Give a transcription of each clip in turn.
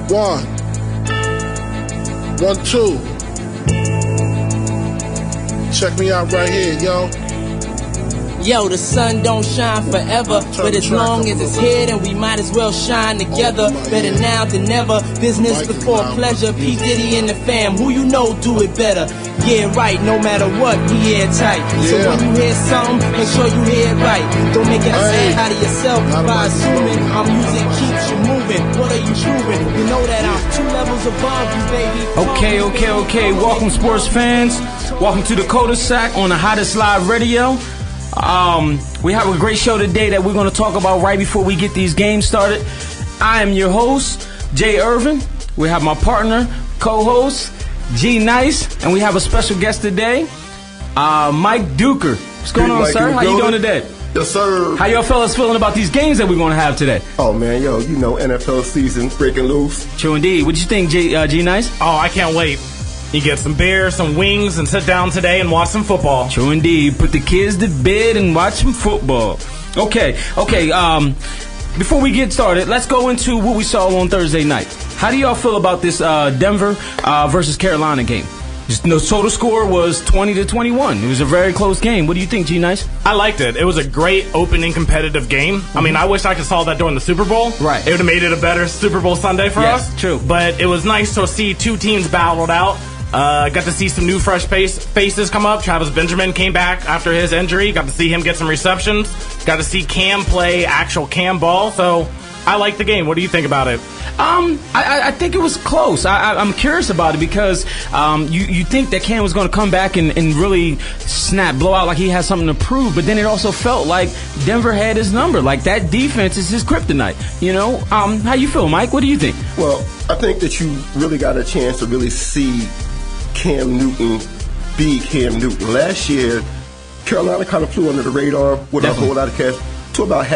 1, 2. Check me out right here, yo. Yo, the sun don't shine forever, but as long as it's here, then we might as well shine together. Better now than never, business before pleasure. P. Diddy and the fam, who you know do it better. Yeah, right, no matter what, we airtight. So when you hear something, make sure you hear it right. Don't make an ass out of yourself by assuming our music keeps you moving. What are you proving? You know that I'm 2 levels above you, baby. Okay. Welcome, sports fans. Welcome to the Culdesac on the hottest live radio. We have a great show today that we're going to talk about right before we get these games started. I am your host, Jay Irvin. We have my partner, co-host, G Nice, and we have a special guest today, Mike Duker. What's going on, sir? How you doing today? Yes, sir. How y'all fellas feeling about these games that we're going to have today? Oh, man, yo, you know NFL season breaking loose. True indeed. What you think, G Nice? Oh, I can't wait. You get some beer, some wings, and sit down today and watch some football. True indeed. Put the kids to bed and watch some football. Okay. Before we get started, let's go into what we saw on Thursday night. How do y'all feel about this Denver versus Carolina game? The total score was 20-21. It was a very close game. What do you think, G Nice? I liked it. It was a great opening competitive game. I mean, I wish I could saw that during the Super Bowl. Right. It would have made it a better Super Bowl Sunday for us. Yes, true. But it was nice to see 2 teams battled out. Got to see some new fresh faces come up. Travis Benjamin came back after his injury. Got to see him get some receptions. Got to see Cam play actual Cam ball. So I like the game. What do you think about it? I think it was close. I'm curious about it because you think that Cam was going to come back and really blow out like he has something to prove, but then it also felt like Denver had his number. Like that defense is his kryptonite. You know, how you feel, Mike? What do you think? Well, I think that you really got a chance to really see Cam Newton be Cam Newton. Last year, Carolina kind of flew under the radar with a whole lot of cash to about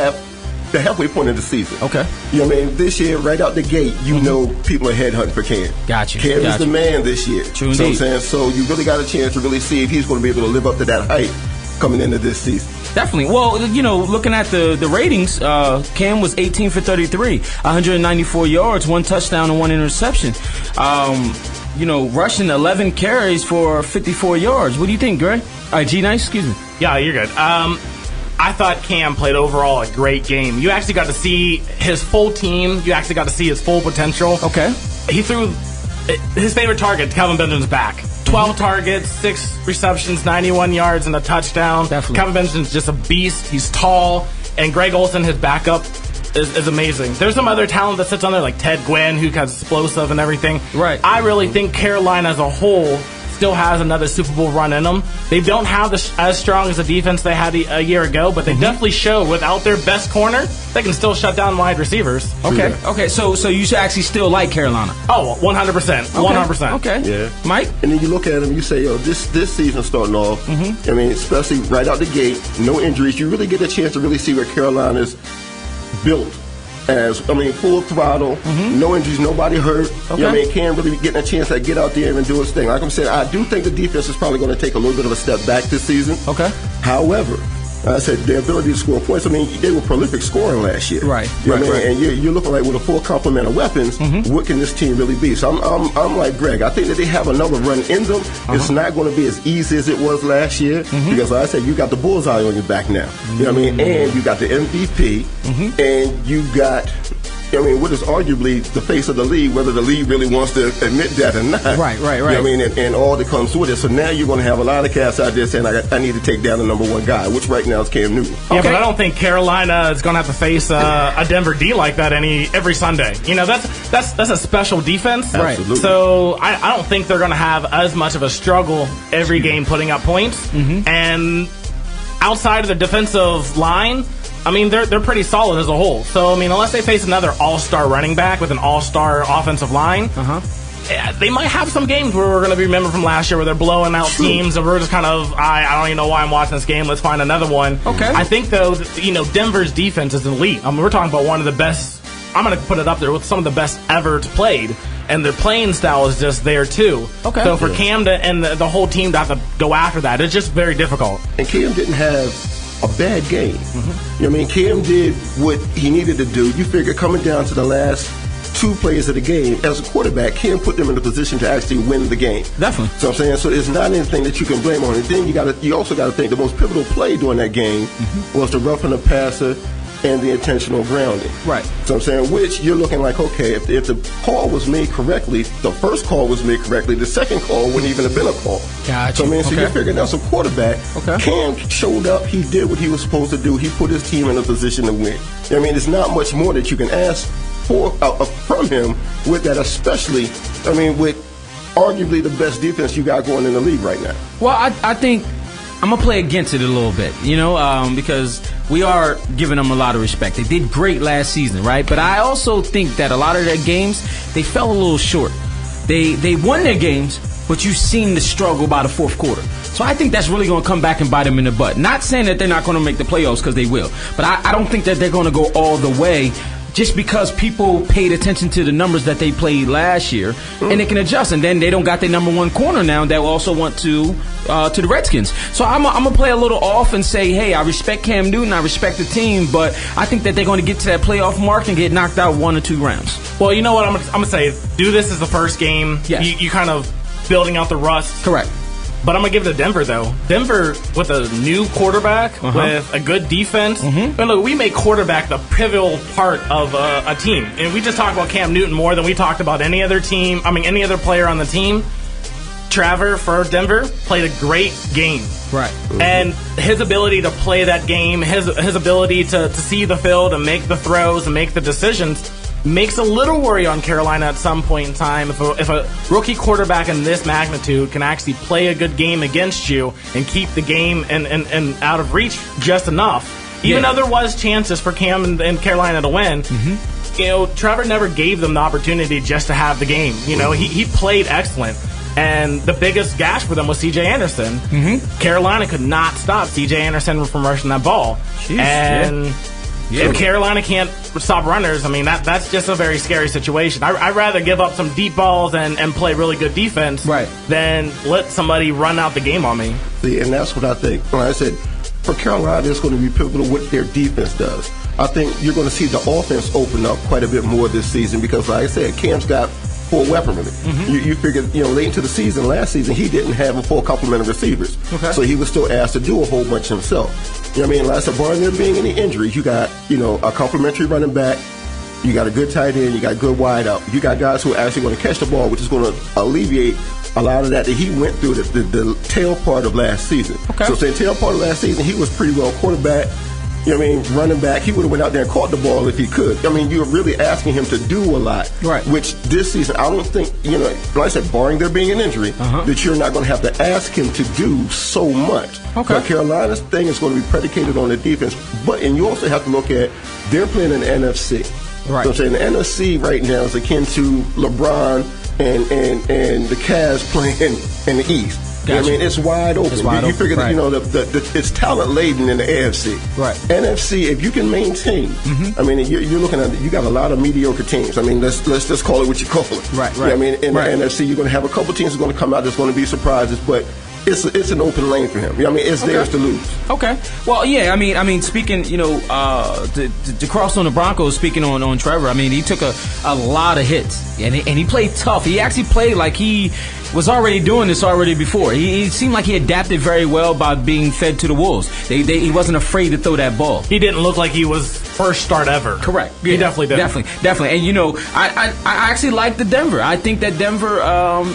the halfway point of the season. Okay. You know what I mean? This year, right out the gate, you know people are headhunting for Cam. Got you. Cam is the man this year. True indeed. indeed. So I'm saying? So you really got a chance to really see if he's going to be able to live up to that hype coming into this season. Definitely. Well, you know, looking at the ratings, Cam was 18 for 33, 194 yards, 1 touchdown and 1 interception. Rushing 11 carries for 54 yards. What do you think, Greg? G Nice, excuse me. Yeah, you're good. I thought Cam played overall a great game. You actually got to see his full team. You actually got to see his full potential. Okay. He threw his favorite target, Calvin Benjamin's back. 12 targets, 6 receptions, 91 yards, and a touchdown. Definitely. Calvin Benjamin's just a beast. He's tall. And Greg Olsen, his backup, is amazing. There's some other talent that sits on there, like Ted Gwynn, who's explosive and everything. Right. I really think Carolina as a whole still has another Super Bowl run in them. They don't have as strong as the defense they had a year ago, but they definitely showed without their best corner, they can still shut down wide receivers. Okay. So you should actually still like Carolina. Oh, 100%. 100%. Okay. Yeah. Mike? And then you look at him, you say, yo, this season starting off, I mean, especially right out the gate, no injuries, you really get a chance to really see where Carolina's built. Full throttle, no injuries, nobody hurt. Okay. You know what I mean? Cam really getting a chance to get out there and do his thing. Like I'm saying, I do think the defense is probably going to take a little bit of a step back this season. Okay. However, I said their ability to score points. I mean, they were prolific scoring last year. Right. You know what I mean? And you're looking like with a full complement of weapons, what can this team really be? So I'm like Greg. I think that they have another run in them. It's not going to be as easy as it was last year because, like I said, you got the bullseye on your back now. You know what I mean? And you got the MVP, and you got. What is arguably the face of the league, whether the league really wants to admit that or not. Right. You know what I mean? And all that comes with it. So now you're going to have a lot of cats out there saying, I need to take down the number 1 guy, which right now is Cam Newton. Yeah, but I don't think Carolina is going to have to face a Denver D like that every Sunday. You know, that's a special defense. Right. Absolutely. So I don't think they're going to have as much of a struggle every game putting up points. And outside of the defensive line, I mean, they're pretty solid as a whole. So, I mean, unless they face another all-star running back with an all-star offensive line, they might have some games where we're going to be remembered from last year where they're blowing out teams and we're just kind of, I don't even know why I'm watching this game. Let's find another one. Okay. I think, though, Denver's defense is elite. I mean, we're talking about one of the best. I'm going to put it up there with some of the best ever played. And their playing style is just there, too. Okay. So for Cam and the whole team to have to go after that, it's just very difficult. And Cam didn't have a bad game. You know what I mean? Cam did what he needed to do. You figure coming down to the last 2 plays of the game, as a quarterback, can put them in a position to actually win the game. Definitely. So I'm saying, so it's not anything that you can blame on. And then you also got to think the most pivotal play during that game was the roughing the passer and the intentional grounding. Right. So I'm saying, which you're looking like, okay, if the call was made correctly, the first call was made correctly, the second call wouldn't even have been a call. Gotcha. So I mean, so Okay. you're figuring out, so quarterback, Cam showed up, he did what he was supposed to do, he put his team in a position to win. I mean, there's not much more that you can ask for from him with that, especially, I mean, with arguably the best defense you got going in the league right now. Well, I think I'm going to play against it a little bit, because we are giving them a lot of respect. They did great last season, right? But I also think that a lot of their games, they fell a little short. They won their games, but you've seen the struggle by the fourth quarter. So I think that's really going to come back and bite them in the butt. Not saying that they're not going to make the playoffs, because they will. But I don't think that they're going to go all the way, just because people paid attention to the numbers that they played last year, and they can adjust. And then they don't got their number one corner now that also went to the Redskins. So I'm gonna play a little off and say, hey, I respect Cam Newton, I respect the team, but I think that they're going to get to that playoff mark and get knocked out 1 or 2 rounds. Well, you know what? I'm gonna say, do this as the first game. Yes. You kind of building out the rust. Correct. But I'm going to give it to Denver, though. Denver, with a new quarterback, with a good defense. And look, we make quarterback the pivotal part of a team. And we just talked about Cam Newton more than we talked about any other team. I mean, any other player on the team. Trevor, for Denver, played a great game. Right. And his ability to play that game, his ability to see the field and make the throws and make the decisions, makes a little worry on Carolina at some point in time. If a rookie quarterback in this magnitude can actually play a good game against you and keep the game and out of reach just enough, even though there was chances for Cam and Carolina to win, Trevor never gave them the opportunity just to have the game. He played excellent. And the biggest gash for them was C.J. Anderson. Carolina could not stop C.J. Anderson from rushing that ball. If Carolina can't stop runners, I mean, that's just a very scary situation. I'd rather give up some deep balls and play really good defense than let somebody run out the game on me. See, and that's what I think. Like I said, for Carolina, it's going to be pivotal what their defense does. I think you're going to see the offense open up quite a bit more this season because, like I said, Cam's got full weaponry. You figure, late into the season, last season, he didn't have a full complement of receivers. So he was still asked to do a whole bunch himself. You know what I mean? Like I said, barring there being any injuries, you got, a complimentary running back, you got a good tight end, you got good wide out. You got guys who are actually going to catch the ball, which is going to alleviate a lot of that he went through the tail part of last season. So the tail part of last season, he was pretty well quarterback. You know what I mean? Running back, he would have went out there and caught the ball if he could. I mean, you're really asking him to do a lot. Right. Which this season, I don't think, like I said, barring there being an injury, that you're not going to have to ask him to do so much. But Carolina's thing is going to be predicated on the defense. And you also have to look at, they're playing in the NFC. Right. So I'm saying the NFC right now is akin to LeBron and the Cavs playing in the East. Gotcha. You know what I mean? It's wide open. You figure that, it's talent laden in the AFC. Right. NFC, if you can maintain, I mean, you're looking at, you got a lot of mediocre teams. I mean, let's just call it what you call it. Right. You know what I mean, in the NFC, you're going to have a couple teams that are going to come out that's going to be surprises, but it's an open lane for him. You know what I mean? It's theirs to lose. Okay. Well, yeah. I mean, speaking, to cross on the Broncos. Speaking on Trevor. I mean, he took a lot of hits, and he played tough. He actually played like he was already doing this already before. He seemed like he adapted very well by being fed to the wolves. He wasn't afraid to throw that ball. He didn't look like he was first start ever. Correct. He definitely did. Definitely. And I actually like the Denver. I think that Denver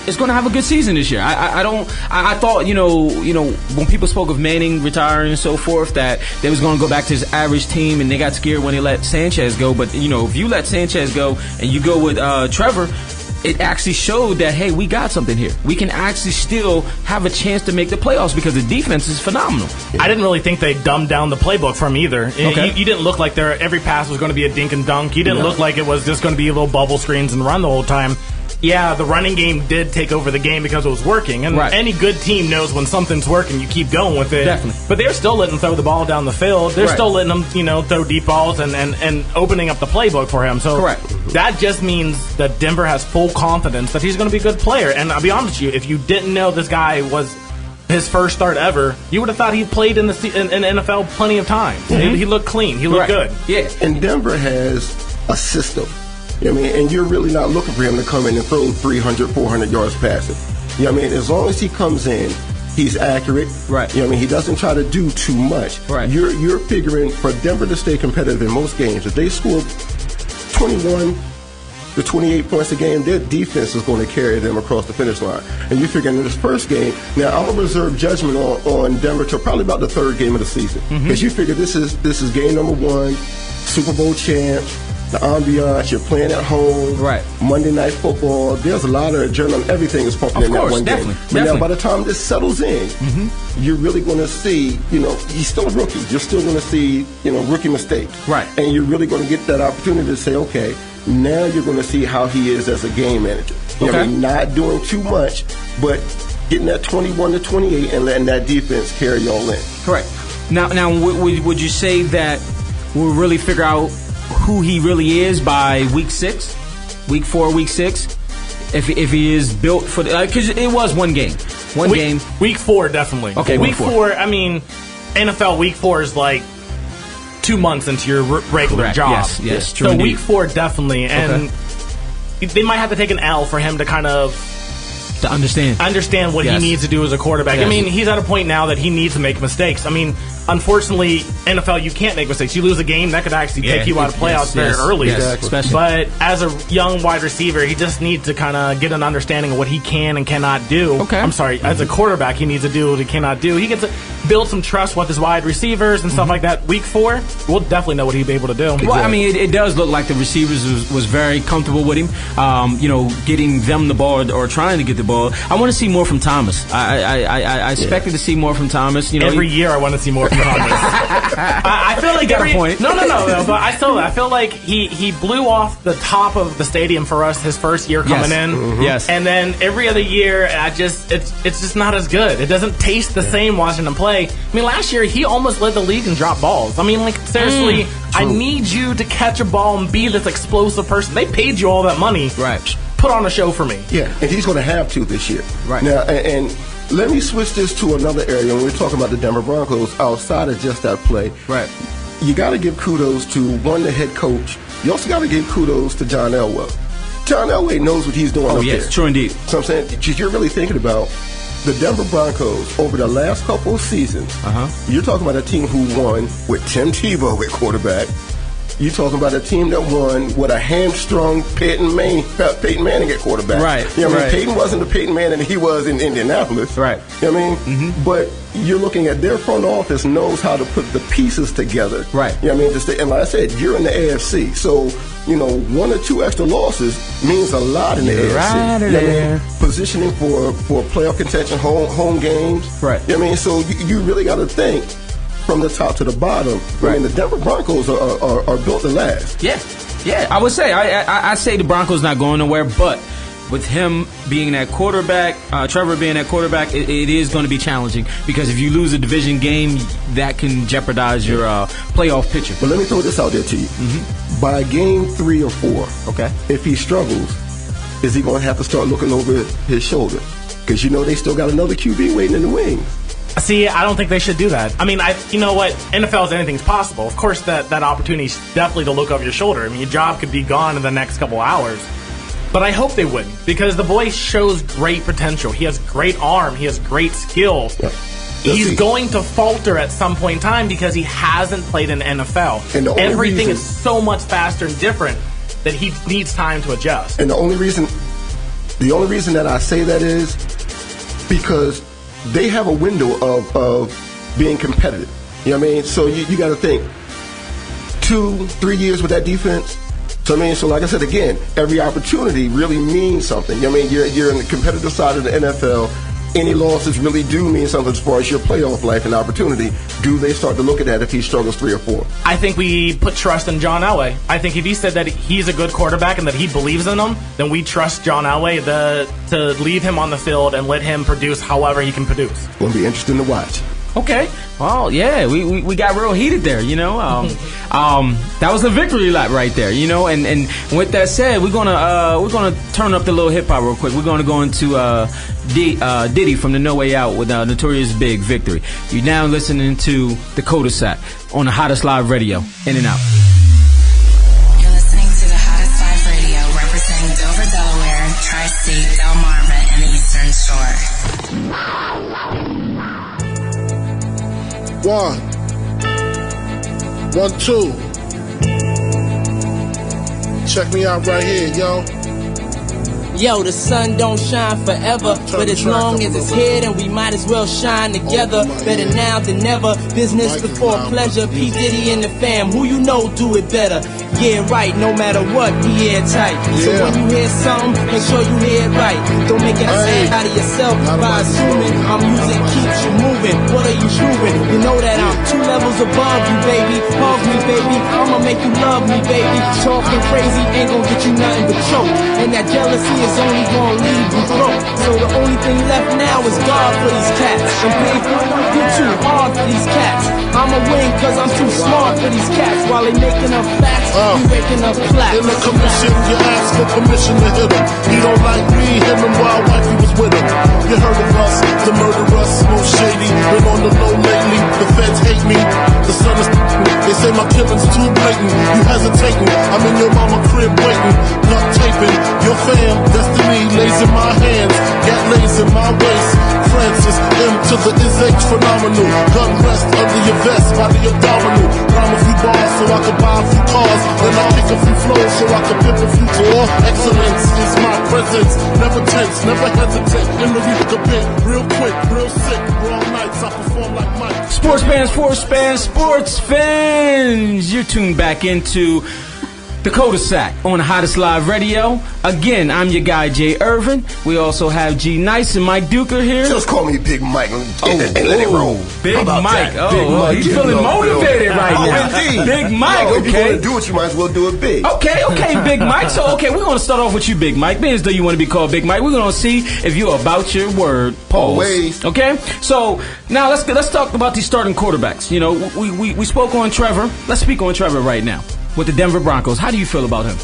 is going to have a good season this year. I thought when people spoke of Manning retiring and so forth, that they was going to go back to his average team, and they got scared when they let Sanchez go. But if you let Sanchez go and you go with Trevor, it actually showed that, hey, we got something here. We can actually still have a chance to make the playoffs because the defense is phenomenal. I didn't really think they dumbed down the playbook for him either. You didn't look like every pass was going to be a dink and dunk. You didn't look like it was just going to be little bubble screens and run the whole time. Yeah, the running game did take over the game because it was working. And any good team knows when something's working, you keep going with it. Definitely. But they're still letting him throw the ball down the field. They're still letting him, throw deep balls and opening up the playbook for him. So that just means that Denver has full confidence that he's going to be a good player. And I'll be honest with you, if you didn't know this guy was his first start ever, you would have thought he played in the NFL plenty of times. He looked clean. He looked good. Yeah. And Denver has a system. You know what I mean? And you're really not looking for him to come in and throw 300, 400 yards passing. You know what I mean? As long as he comes in, he's accurate. Right. You know what I mean? He doesn't try to do too much. Right. You're figuring for Denver to stay competitive in most games, if they score 21 to 28 points a game, their defense is going to carry them across the finish line. And you're figuring in this first game, now I'm going to reserve judgment on Denver till probably about the third game of the season. Because you figure this is game number 1, Super Bowl champs, the ambiance, you're playing at home, right? Monday Night Football. There's a lot of adrenaline. Everything is pumping in that one game. But now, by the time this settles in, you're really going to see, he's still a rookie. You're still going to see, rookie mistakes, right? And you're really going to get that opportunity to say, okay, now you're going to see how he is as a game manager. You know, not doing too much, but getting that 21 to 28 and letting that defense carry y'all in. Correct. Now, would you say that we'll really figure out who he really is by week 6, week 4, week 6, if he is built for because it was one game, week 4 definitely. Okay, week 4. I mean, NFL week 4 is like 2 months into your regular job. Yes, true. So indeed. week 4 definitely, and they might have to take an L for him to kind of understand what he needs to do as a quarterback. Yes. I mean, he's at a point now that he needs to make mistakes. I mean, unfortunately, NFL, you can't make mistakes. You lose a game, that could actually take you out of playoffs very early. Especially. But as a young wide receiver, he just needs to kind of get an understanding of what he can and cannot do. Okay. I'm sorry, as a quarterback, he needs to do what he cannot do. He gets to build some trust with his wide receivers and stuff like that. Week 4, we'll definitely know what he'll be able to do. Well, I mean, it does look like the receivers was very comfortable with him, getting them the ball or trying to get the ball. I want to see more from Thomas. I expected to see more from Thomas. Every year I want to see more from Thomas. I feel like got a point. No, but I feel like he blew off the top of the stadium for us his first year coming in. Yes. And then every other year, it's just not as good. It doesn't taste the same watching him play. I mean, last year he almost led the league in drop balls. I mean, like seriously, I need you to catch a ball and be this explosive person. They paid you all that money. Right. Put on a show for me. Yeah, and he's going to have to this year. Right. Now, and let me switch this to another area when we're talking about the Denver Broncos outside of just that play. Right. You got to give kudos to, one, the head coach. You also got to give kudos to John Elway. John Elway knows what he's doing up there. True indeed. So I'm saying, you're really thinking about the Denver Broncos over the last couple of seasons. You're talking about a team who won with Tim Tebow at quarterback. You're talking about a team that won with a hamstrung Peyton Manning at quarterback. Right. You know what I mean? Peyton wasn't the Peyton Manning he was in Indianapolis. Right. You know what I mean? But you're looking at their front office knows how to put the pieces together. Right. You know what I mean? And like I said, you're in the AFC. So, 1 or 2 extra losses means a lot in the AFC. Right you know what I mean? Positioning for playoff contention, home games. Right. You know what I mean? So you really got to think from the top to the bottom. I mean, the Denver Broncos are built to last. Yeah. I would say I say the Broncos not going nowhere, but with him being that quarterback, Trevor being that quarterback, it is going to be challenging because if you lose a division game, that can jeopardize your playoff picture. But let me throw this out there to you. By game 3 or 4, if he struggles, is he going to have to start looking over his shoulder? Because they still got another QB waiting in the wings. See, I don't think they should do that. I mean, you know what? NFL's anything's possible. Of course, that opportunity is definitely to look over your shoulder. I mean, your job could be gone in the next couple hours. But I hope they wouldn't, because the boy shows great potential. He has great arm. He has great skill. Yeah. He's going to falter at some point in time because he hasn't played in NFL. And everything is so much faster and different that he needs time to adjust. And the only reason that I say that is because they have a window of being competitive. You know what I mean? So you got to think 2-3 years with that defense. So like I said again, every opportunity really means something. You know what I mean? You're in the competitive side of the NFL. Any losses really do mean something as far as your playoff life and opportunity. Do they start to look at that if he struggles 3 or 4? I think we put trust in John Elway. I think if he said that he's a good quarterback and that he believes in him, then we trust John Elway to leave him on the field and let him produce however he can produce. Going to be interesting to watch. Okay. Well, yeah, we got real heated there, that was a victory lap right there, and with that said, we're gonna turn up the little hip hop real quick. We're gonna go into Diddy from the No Way Out with Notorious Big, Victory. You're now listening to the Culdesac on the Hottest Live Radio, in and out. You're listening to the Hottest Live Radio. 1, 1, 2. Check me out right here, yo. Yo, the sun don't shine forever, but as long as it's here, then we might as well shine together. Better now than never, business before pleasure. P. Diddy and the fam, who you know do it better. Yeah, right, no matter what, we airtight. So when you hear something, make sure you hear it right. Don't make an ass out of yourself by assuming our music keeps you moving. What are you proving? You know that I'm 2 levels above you, baby. Hug me, baby, I'ma make you love me, baby. Talking crazy ain't gonna get you nothing but choke. And that jealousy is only gonna leave you broke. So the only thing left now is God for these cats. And pay for you too hard for these cats. I'ma win cause I'm too smart for these cats. While they making up facts, you waking up plaques. In the commission, you ask for permission to hit him. He don't like me, hit him while wifey was with him. You heard of us, the murderers, most shady. Been on the low lately, the feds hate me. The sun is they say my killing's too blatant. You hesitating, I'm in your mama crib waiting. Duct taping, your fam, destiny lays in my hands. Gat lays in my waist. Francis, M to the is H phenomenal. Gun rest under your vest, by the abdominal. Rhyme a few bars so I can buy a few cars. Then I kick a few flows so I can pimp a few tours. Excellence is my presence. Never tense, never hesitate. In the week a bit, real quick, real sick. Raw nights, I perform like Mike. Sports fans, you're tuned back into the Culdesac on Hottest Live Radio. Again, I'm your guy, Jay Irvin. We also have G Nice and Mike Duker here. Just call me Big Mike and let it roll. Big Mike. That? Big Mike. He's feeling motivated right now. Indeed. Big Mike, If you're okay. going to do it, you might as well do it big. Okay, Big Mike. So, we're going to start off with you, Big Mike. Being as though you want to be called Big Mike, we're going to see if you're about your word. Pause. Always. Okay? So, now let's talk about these starting quarterbacks. You know, we spoke on Trevor. Let's speak on Trevor right now with the Denver Broncos. How do you feel about him?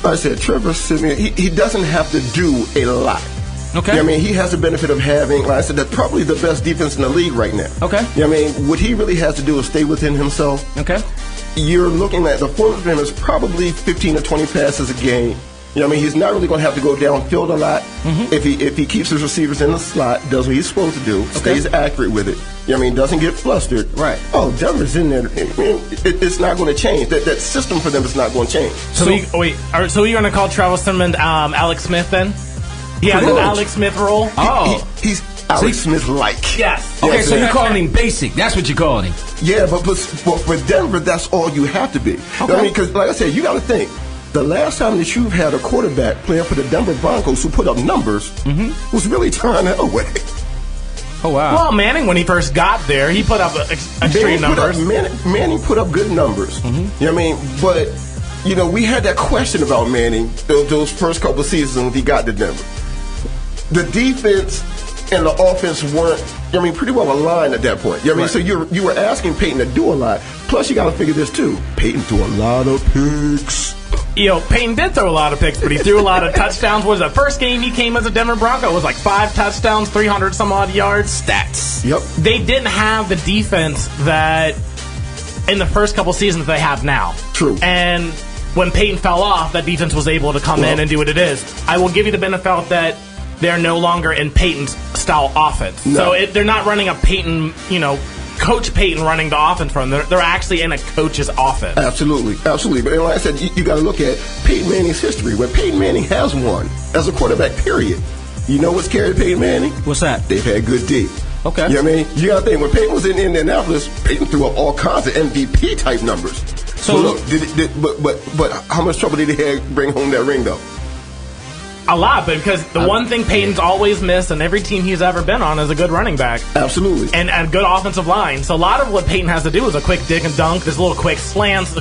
Like I said, Trevor Simeon, he doesn't have to do a lot. Okay. I mean, he has the benefit of having, like I said, that's probably the best defense in the league right now. Okay. I mean, what he really has to do is stay within himself. Okay. You're looking at the performance for him is probably 15 to 20 passes a game. You know what I mean? He's not really going to have to go downfield a lot. If he keeps his receivers in the slot, does what he's supposed to do, stays accurate with it. You know what I mean? Doesn't get flustered. Right. Oh, Denver's in there. It's not going to change. That system for them is not going to change. So you're going to call Travis Sermon Alex Smith then? He has an Alex Smith role? Oh. He's Alex Smith-like. Yes. Okay, so you're calling him basic. That's what you're calling him. Yeah, but for Denver, that's all you have to be. Okay. I mean, because like I said, you got to think. The last time that you've had a quarterback playing for the Denver Broncos who put up numbers was really John Elway. Oh, wow. Well, Manning, when he first got there, he put up extreme numbers. Manning put up good numbers. You know what I mean? But, you know, we had that question about Manning those first couple of seasons when he got to Denver. The defense and the offense weren't, pretty well aligned at that point. You know what I mean? So you were asking Peyton to do a lot. Plus, you got to figure this, too. Peyton threw a lot of picks. Peyton did throw a lot of picks, but he threw a lot of touchdowns. Was the first game he came as a Denver Bronco? It was like 5 touchdowns, 300 some odd yards. Stats. Yep. They didn't have the defense that in the first couple seasons they have now. True. And when Peyton fell off, that defense was able to come in and do what it is. I will give you the benefit that they're no longer in Peyton's style offense. No. So they're not running a Peyton, Coach Peyton running the offense from them. They're actually in a coach's offense. Absolutely. But like I said, you got to look at Peyton Manning's history. When Peyton Manning has won as a quarterback, period. You know what's carried Peyton Manning? What's that? They've had good D. Okay. You know what I mean? You got to think, when Peyton was in Indianapolis, Peyton threw up all kinds of MVP type numbers. So look, but how much trouble did he have bring home that ring though? A lot, but because the one thing Peyton's always missed, and every team he's ever been on, is a good running back. Absolutely. And a good offensive line. So a lot of what Peyton has to do is a quick dig and dunk, there's little quick slants,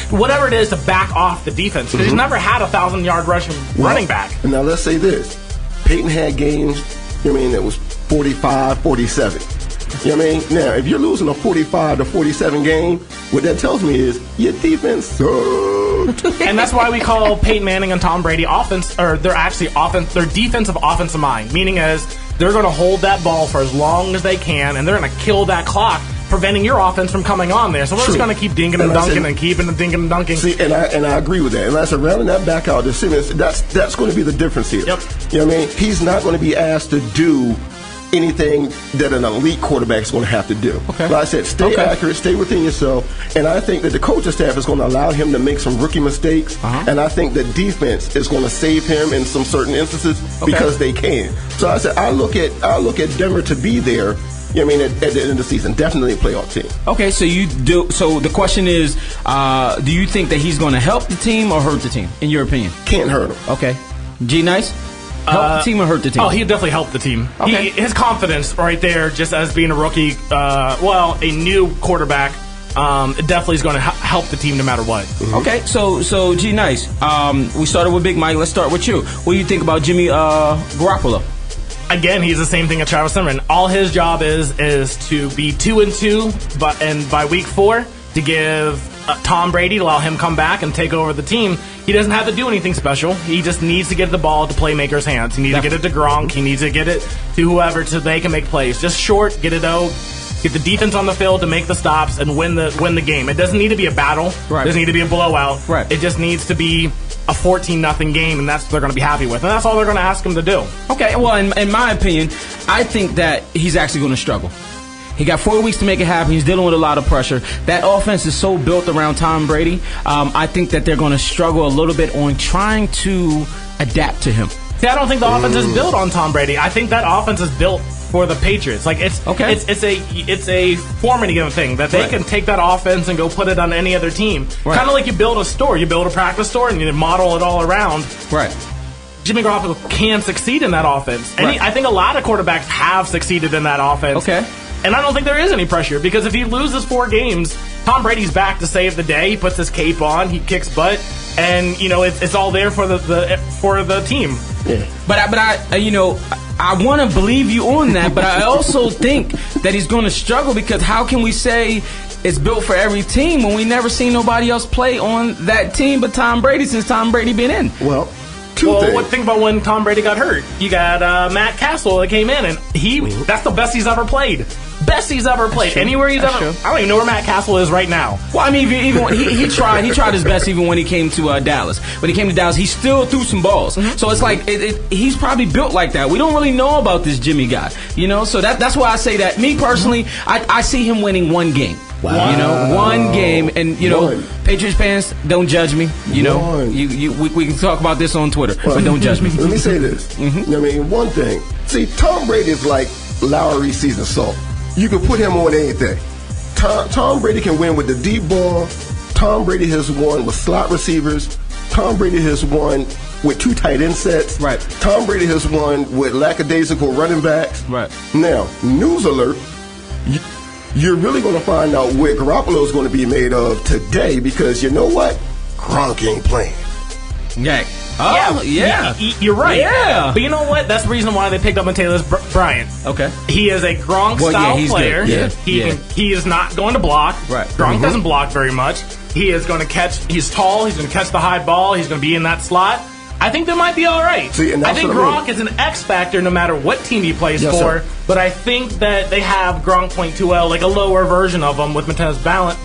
whatever it is to back off the defense. Because he's never had a 1,000-yard rushing running back. And now let's say this. Peyton had games, that was 45, 47. You know what I mean? Now, if you're losing a 45 to 47 game, what that tells me is your defense sucks. And that's why we call Peyton Manning and Tom Brady they're defensive offensive mind, meaning as they're going to hold that ball for as long as they can, and they're going to kill that clock, preventing your offense from coming on there. So we're just going to keep dinking and dunking and keeping and dinking and dunking. See, and I agree with that. And I said, rounding that back out, that's going to be the difference here. Yep. You know what I mean? He's not going to be asked to do anything that an elite quarterback is going to have to do. Okay. Like I said, stay accurate, stay within yourself, and I think that the coaching staff is going to allow him to make some rookie mistakes, and I think the defense is going to save him in some certain instances because they can. So I said, I look at Denver to be there. You know what I mean, at the end of the season, definitely a playoff team. Okay, so you do. So the question is, do you think that he's going to help the team or hurt the team? In your opinion, can't hurt him. Okay, G Nice. Help the team or hurt the team? Oh, he'd definitely help the team. Okay. His confidence right there, just as being a rookie, a new quarterback, it definitely is going to help the team no matter what. Okay, so G Nice. We started with Big Mike. Let's start with you. What do you think about Jimmy Garoppolo? Again, he's the same thing as Travis Zimmerman. All his job is to be 2-2, and by week 4 to give Tom Brady, to allow him come back and take over the team. He doesn't have to do anything special. He just needs to get the ball to playmakers' hands. He needs to get it to Gronk. He needs to get it to whoever so they can make plays. Just short, get it out, get the defense on the field to make the stops and win the game. It doesn't need to be a battle. Right. It doesn't need to be a blowout. Right. It just needs to be a 14-0 game, and that's what they're going to be happy with. And that's all they're going to ask him to do. Okay, well, in my opinion, I think that he's actually going to struggle. He got 4 weeks to make it happen. He's dealing with a lot of pressure. That offense is so built around Tom Brady. I think that they're going to struggle a little bit on trying to adapt to him. See, I don't think the offense is built on Tom Brady. I think that offense is built for the Patriots. Like it's a formative thing that they can take that offense and go put it on any other team. Right. Kind of like you build a store. You build a practice store and you model it all around. Right. Jimmy Garoppolo can succeed in that offense. And I think a lot of quarterbacks have succeeded in that offense. Okay. And I don't think there is any pressure because if he loses 4 games, Tom Brady's back to save the day. He puts his cape on, he kicks butt, and it's all there for the team. Yeah. But I want to believe you on that, but I also think that he's going to struggle because how can we say it's built for every team when we never seen nobody else play on that team but Tom Brady since Tom Brady been in? Well, think about when Tom Brady got hurt. You got Matt Castle that came in, and that's the best he's ever played. Best he's ever played. Anywhere he's ever. I don't even know where Matt Castle is right now. Well, I mean, even when he tried his best even when he came to Dallas. When he came to Dallas, he still threw some balls. So it's like he's probably built like that. We don't really know about this Jimmy guy, So that's why I say that. Me personally, I see him winning 1 game. Wow. 1 game, and Patriots fans, don't judge me. We can talk about this on Twitter, but don't judge me. Let me say this. I mean, one thing. See, Tom Brady is like Lowry seasoned salt. You can put him on anything. Tom Brady can win with the deep ball. Tom Brady has won with slot receivers. Tom Brady has won with 2 tight end sets. Right. Tom Brady has won with lackadaisical running backs. Right. Now, news alert. You're really going to find out what Garoppolo is going to be made of today because you know what? Gronk ain't playing. Yeah. Oh, yeah. You're right. Yeah. But you know what? That's the reason why they picked up Mateus Bryant. Okay. He is a Gronk-style player. Good. Yeah. He is not going to block. Right. Gronk doesn't block very much. He is going to catch. He's tall. He's going to catch the high ball. He's going to be in that slot. I think they might be all right. See, and I think Gronk is an X factor no matter what team he plays for. Sir. But I think that they have Gronk 0.2L, like a lower version of him with Mateus Bryant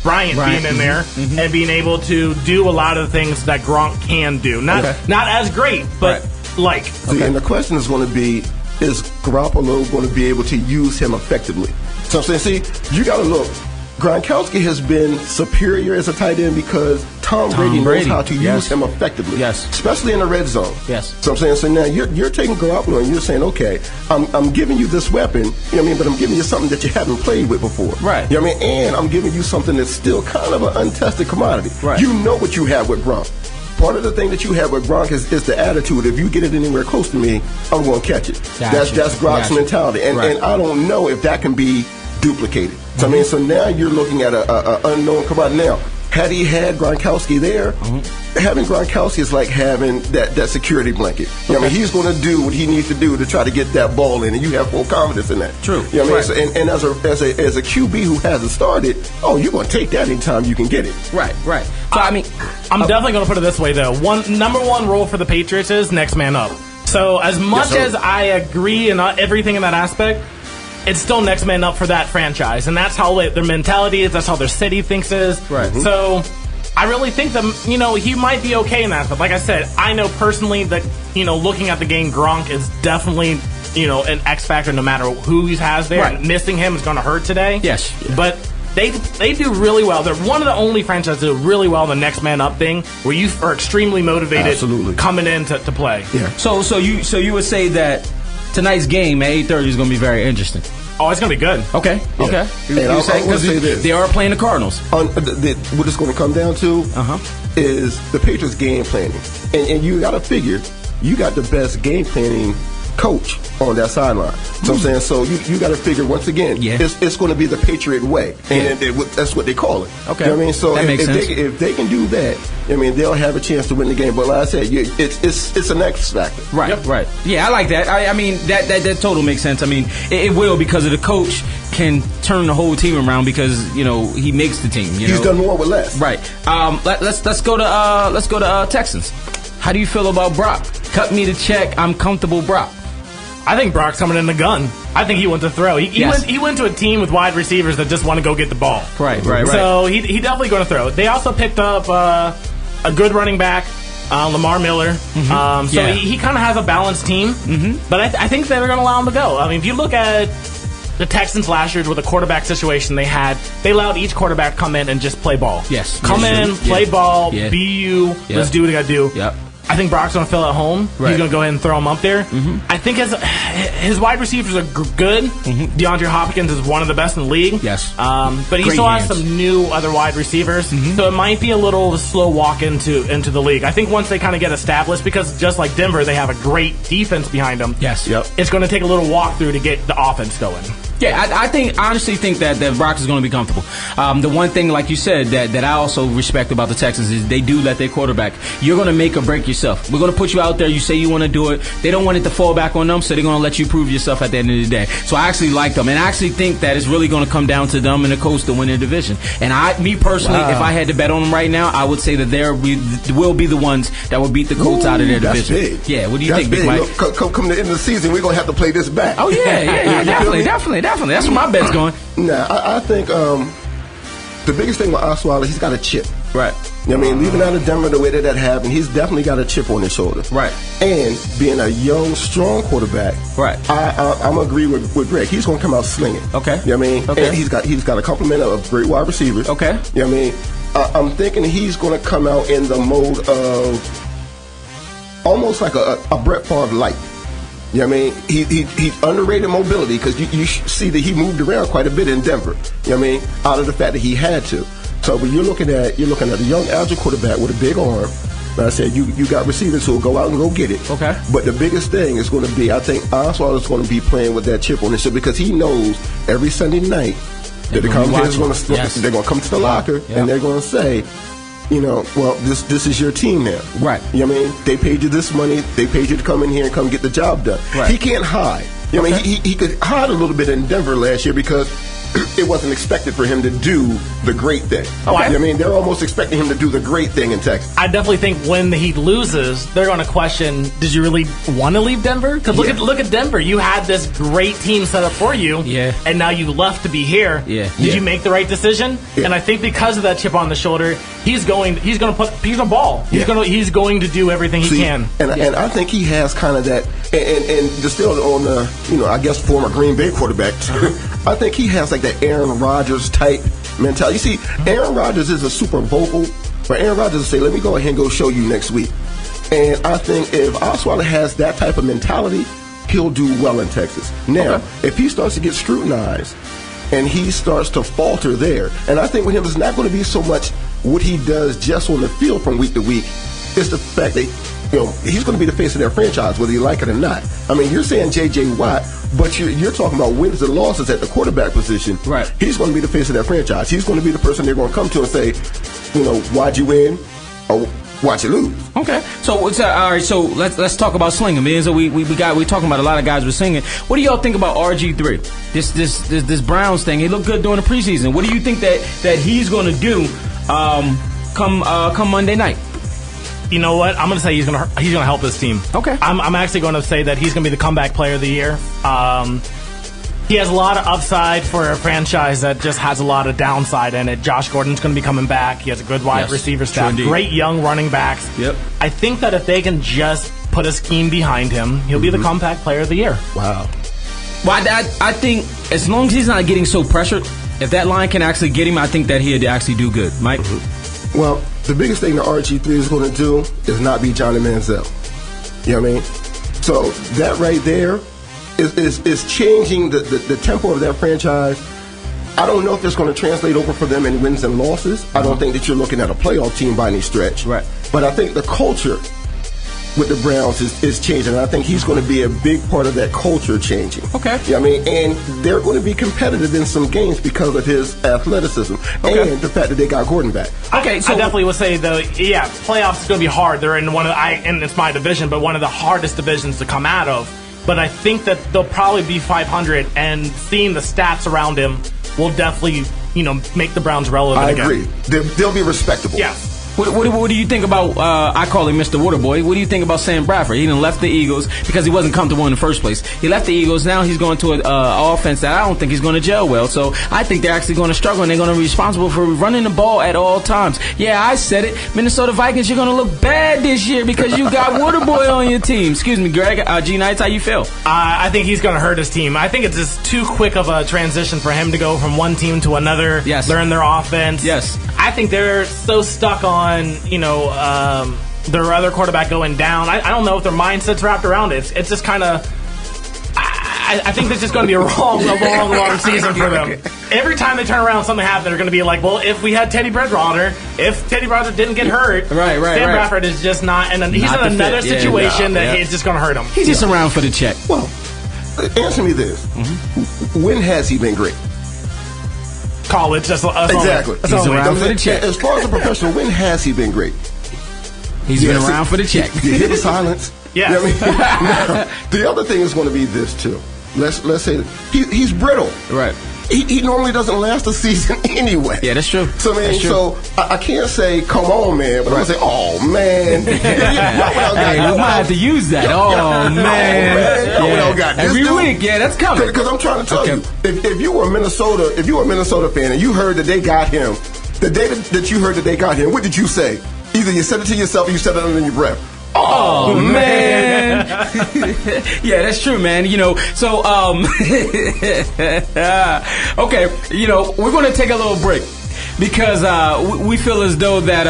being in there and being able to do a lot of the things that Gronk can do. Not as great, but like. See, and the question is going to be, is Garoppolo going to be able to use him effectively? So I'm saying, see, you got to look. Gronkowski has been superior as a tight end because Tom Brady knows how to use him effectively. Yes. Especially in the red zone. Yes. So I'm saying, so now you're taking Garoppolo and you're saying, okay, I'm giving you this weapon, you know what I mean, but I'm giving you something that you haven't played with before. Right. You know what I mean? And I'm giving you something that's still kind of an untested commodity. Right. You know what you have with Gronk. Part of the thing that you have with Gronk is the attitude. If you get it anywhere close to me, I'm going to catch it. Gotcha. That's Gronk's mentality. And I don't know if that can be duplicated. So I mean, so now you're looking at a unknown commodity. Now, had he had Gronkowski there, having Gronkowski is like having that security blanket. You know what I mean? He's going to do what he needs to do to try to get that ball in, and you have full confidence in that. True. You know what I mean? So, and as a QB who hasn't started, you're going to take that anytime you can get it. Right. So I mean, I'm definitely going to put it this way though. Number one role for the Patriots is next man up. So as much as I agree in everything in that aspect, it's still next man up for that franchise, and that's how their mentality is. That's how their city thinks is. Right. So I really think that he might be okay in that. But like I said, I know personally that looking at the game, Gronk is definitely an X factor no matter who he has there. Right. And missing him is going to hurt today. Yes. But they do really well. They're one of the only franchises that do really well in the next man up thing, where you are extremely motivated Absolutely. coming in to play. Yeah. So you would say that tonight's game at 8:30 is going to be very interesting. Oh, it's going to be good. Okay. Yeah. Okay. And I'll say this. They are playing the Cardinals. What it's going to come down to is the Patriots' game planning. And you got to figure, you got the best game planning coach on that sideline. So I'm saying, so you got to figure, once again, it's going to be the Patriot way. And that's what they call it. Okay. You know what I mean? So that makes sense. if they can do that, I mean, they'll have a chance to win the game. But like I said, it's an X factor. Right, right. Yeah, I like that. I mean, that total makes sense. I mean, it will, because of the coach can turn the whole team around, because he makes the team. He's done more with less. Right. Let's go to Texans. How do you feel about Brock? Cut me the check. I'm comfortable, Brock. I think Brock's coming in the gun. I think he went to throw. He went to a team with wide receivers that just want to go get the ball. Right. So he definitely going to throw. They also picked up a good running back, Lamar Miller. So he kind of has a balanced team. But I think they're going to allow him to go. I mean, if you look at the Texans last year with the quarterback situation they had, they allowed each quarterback to come in and just play ball. Yes. Come in, play ball, Yeah. be you, let's do what you got to do. Yep. I think Brock's going to fill at home. Right. He's going to go ahead and throw him up there. I think his wide receivers are good. DeAndre Hopkins is one of the best in the league. Yes. But he Great still has hands. some new other wide receivers. So it might be a little slow walk into the league. I think once they kind of get established, because just like Denver, they have a great defense behind them. Yes. Yep. It's going to take a little walkthrough to get the offense going. Yeah, I honestly think that Brock is going to be comfortable. The one thing, like you said, that I also respect about the Texans is they do let their quarterback. You're going to make or break yourself. We're going to put you out there. You say you want to do it. They don't want it to fall back on them, so they're going to let you prove yourself at the end of the day. So I actually like them, and I actually think that it's really going to come down to them and the coach to win their division. And me personally, if I had to bet on them right now, I would say that they will be the ones that will beat the Colts out of their that's division. Big. Yeah, what do you That's think, Big Mike? Look, come to the end of the season, we're going to have to play this back. Oh yeah, definitely. That's where my bet's going. Nah, I think the biggest thing with Osweiler, he's got a chip. Right. You know what I mean? Leaving out of Denver the way that happened, he's definitely got a chip on his shoulder. Right. And being a young, strong quarterback, Right. I'm agree with Greg. He's going to come out slinging. Okay. You know what I mean? Okay. And he's got a complement of great wide receivers. Okay. You know what I mean? I'm thinking he's going to come out in the mode of almost like a Brett Favre light. You know what I mean? He underrated mobility, because you see that he moved around quite a bit in Denver. You know what I mean? Out of the fact that he had to. So when you're looking at a young agile quarterback with a big arm. Like I said, you got receivers who will go out and go get it. Okay. But the biggest thing is going to be, I think Osweiler is going to be playing with that chip on his shoulder, because he knows every Sunday night that the commentators they're going to come to the locker and they're going to say, well, this is your team now. Right. You know what I mean? They paid you this money. They paid you to come in here and come get the job done. Right. He can't hide. You know what I mean? He could hide a little bit in Denver last year because it wasn't expected for him to do the great thing. Oh, you know what I mean? They're almost expecting him to do the great thing in Texas. I definitely think when he loses, they're going to question, did you really want to leave Denver? Because look at Denver. You had this great team set up for you, and now you left to be here. Yeah. Did you make the right decision? Yeah. And I think because of that chip on the shoulder, he's going to ball. He's going to do everything he can. And I think he has kind of that, and just still on the, I guess former Green Bay quarterback, I think he has like that Aaron Rodgers type mentality. You see, Aaron Rodgers is a super vocal, but Aaron Rodgers will say, let me go ahead and go show you next week. And I think if Osweiler has that type of mentality, he'll do well in Texas. Now, if he starts to get scrutinized and he starts to falter there, and I think with him, it's not going to be so much what he does just on the field from week to week. It's the fact that he's going to be the face of their franchise, whether you like it or not. I mean, you're saying J.J. Watt, but you're talking about wins and losses at the quarterback position. Right. He's going to be the face of their franchise. He's going to be the person they're going to come to and say, why'd you win or why'd you lose? Okay. So all right. So let's talk about slinging, man. So we're talking about a lot of guys with singing. What do y'all think about RG3? This Browns thing. He looked good during the preseason. What do you think that he's going to do come Monday night? You know what? I'm going to say he's going to help his team. Okay. I'm actually going to say that he's going to be the comeback player of the year. He has a lot of upside for a franchise that just has a lot of downside in it. Josh Gordon's going to be coming back. He has a good wide receiver staff. Great young running backs. Yep. I think that if they can just put a scheme behind him, he'll be the Compact Player of the Year. Wow. Well, I think as long as he's not getting so pressured, if that line can actually get him, I think that he'd actually do good. Mike? Well, the biggest thing that RG3 is going to do is not be Johnny Manziel. You know what I mean? So that right there is changing the tempo of that franchise. I don't know if it's going to translate over for them in wins and losses. I don't think that you're looking at a playoff team by any stretch. Right. But I think the culture with the Browns is changing. And I think he's going to be a big part of that culture changing. Okay. You know what I mean? And they're going to be competitive in some games because of his athleticism and the fact that they got Gordon back. Okay, so I definitely would say, though, yeah, playoffs is going to be hard. They're in and it's my division, but one of the hardest divisions to come out of. But I think that they'll probably be 500, and seeing the stats around him will definitely, make the Browns relevant I again. agree. They'll be respectable. Yeah. What do you think about, I call him Mr. Waterboy, what do you think about Sam Bradford? He done left the Eagles because he wasn't comfortable in the first place. He left the Eagles, now he's going to an offense that I don't think he's going to gel well. So I think they're actually going to struggle, and they're going to be responsible for running the ball at all times. Yeah, I said it. Minnesota Vikings, you're going to look bad this year because you got Waterboy on your team. Excuse me, Greg. G. Knights, how you feel? I think he's going to hurt his team. I think it's just too quick of a transition for him to go from one team to another, learn their offense. Yes. I think they're so stuck on, their other quarterback going down. I don't know if their mindset's wrapped around it. It's just kind of... I think this is going to be a long season for them. Every time they turn around, something happens. They're going to be like, well, if we had Teddy Bridgewater, if Teddy Bridgewater didn't get hurt, Sam Bradford is just not... And he's in another situation that it's just going to hurt him. He's just around for the check. Well, answer me this. When has he been great? College. Exactly. He's around for the check. As far as a professional, when has he been great? He's been around for the check. You hear the silence? Yeah. You know what I mean? Now, the other thing is going to be this, too. Let's say that he's brittle. Right. He normally doesn't last a season anyway. Yeah, that's true. So, I can't say, come on, man, but I'm going to say, oh, man. We might have to use that. Oh, man. Every week, that's coming. Because I'm trying to tell you, if you were a Minnesota fan and you heard that they got him, the day that you heard that they got him, what did you say? Either you said it to yourself or you said it under your breath. Oh, man. Yeah, that's true, man. So, okay, we're going to take a little break because we feel as though that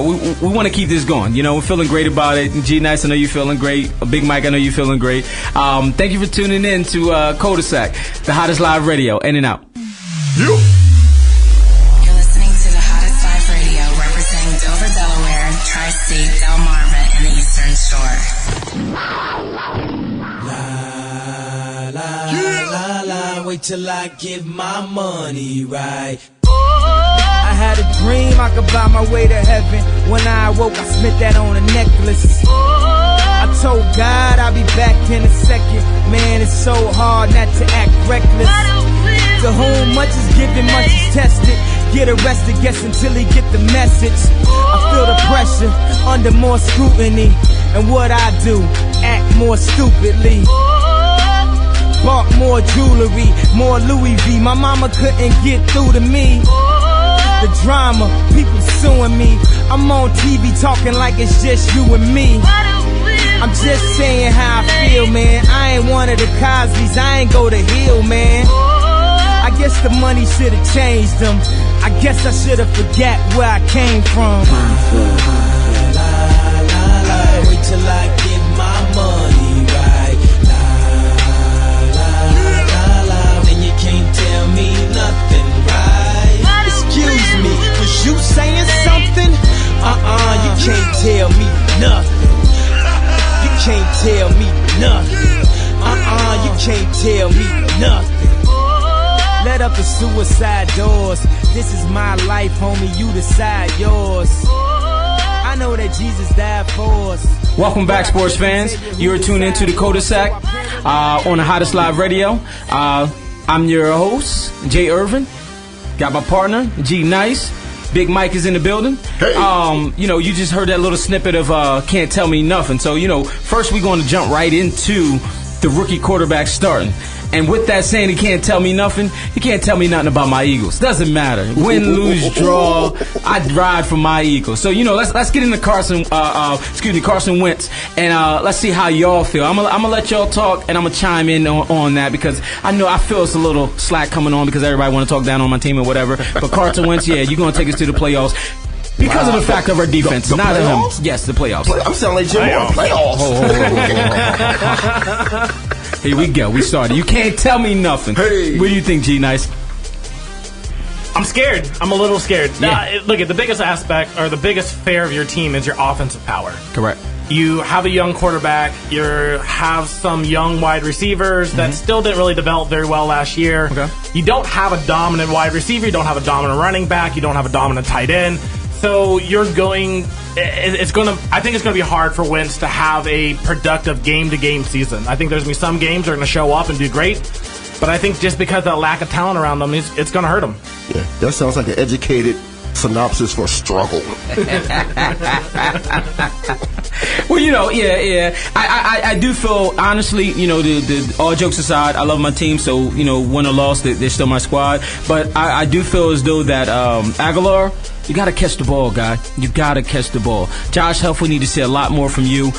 we want to keep this going. We're feeling great about it. G. Nice, I know you're feeling great. Big Mike, I know you're feeling great. Thank you for tuning in to Culdesac, the hottest live radio, in and out. You're listening to the hottest live radio representing Dover, Delaware, Tri-State, Delmarva, and the Eastern Shore. La, la, wait till I get my money right. I had a dream I could buy my way to heaven. When I awoke, I spent that on a necklace. I told God I'll be back in a second. Man, it's so hard not to act reckless. To whom much is given, much is tested. Get arrested, guess until he get the message. I feel the pressure, under more scrutiny. And what I do, act more stupidly. Bought more jewelry, more Louis V. My mama couldn't get through to me. The drama, people suing me. I'm on TV talking like it's just you and me. I'm just saying how I feel, man. I ain't one of the Cosbys, I ain't go to Hill, man. I guess the money should've changed them. I guess I should've forgot where I came from. Wait till I get my money right. Then you can't tell me nothing, right? Excuse me, was you saying something? You can't tell me nothing. You can't tell me nothing. You can't tell me nothing. Let up the suicide doors. This is my life, homie, you decide yours. I know that Jesus died for us. Welcome back, sports fans. You're tuned into the Culdesac on the hottest live radio. I'm your host, Jay Irvin. Got my partner, G. Nice. Big Mike is in the building. Hey. You just heard that little snippet of Can't Tell Me Nothing. So, first we're going to jump right into the rookie quarterback starting. And with that saying, he can't tell me nothing. He can't tell me nothing about my Eagles. Doesn't matter. Win, lose, draw. I'd ride for my Eagles. So let's get into Carson Wentz, and let's see how y'all feel. I'm gonna let y'all talk, and I'm gonna chime in on that because I feel it's a little slack coming on because everybody want to talk down on my team or whatever. But Carson Wentz, yeah, you're gonna take us to the playoffs. Because of the fact of our defense, the not playoffs? him. Yes, the playoffs. I'm sounding like Jim Moore. Playoffs. Here we go. We started. You can't tell me nothing. Hey. What do you think, G Nice? I'm scared. I'm a little scared. Yeah. Look, the biggest aspect or the biggest fair of your team is your offensive power. Correct. You have a young quarterback. You have some young wide receivers that still didn't really develop very well last year. Okay. You don't have a dominant wide receiver. You don't have a dominant running back. You don't have a dominant tight end. So you're going. I think it's going to be hard for Wentz to have a productive game-to-game season. I think there's going to be some games that are going to show up and do great, but I think just because of the lack of talent around them, it's going to hurt them. Yeah, that sounds like an educated synopsis for struggle. Well, yeah. I do feel, honestly, the all jokes aside, I love my team, so, win or loss, they're still my squad. But I do feel as though that Aguilar, you got to catch the ball, guy. You got to catch the ball. Josh Huff, we need to see a lot more from you.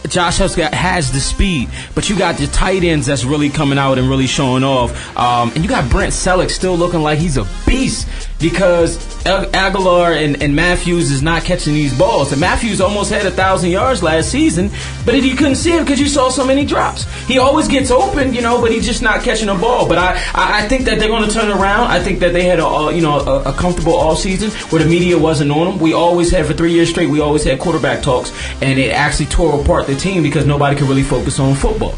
Josh Huff has the speed, but you got the tight ends that's really coming out and really showing off. And you got Brent Selleck still looking like he's a beast because Aguilar and Matthews is not catching these balls. And Matthews almost had 1,000 yards last season, but you couldn't see him because you saw so many drops. He always gets open, but he's just not catching the ball. But I think that they're going to turn around. I think that they had a comfortable offseason where the media wasn't on them. We always had, for 3 years straight, we always had quarterback talks, and it actually tore apart the team because nobody could really focus on football.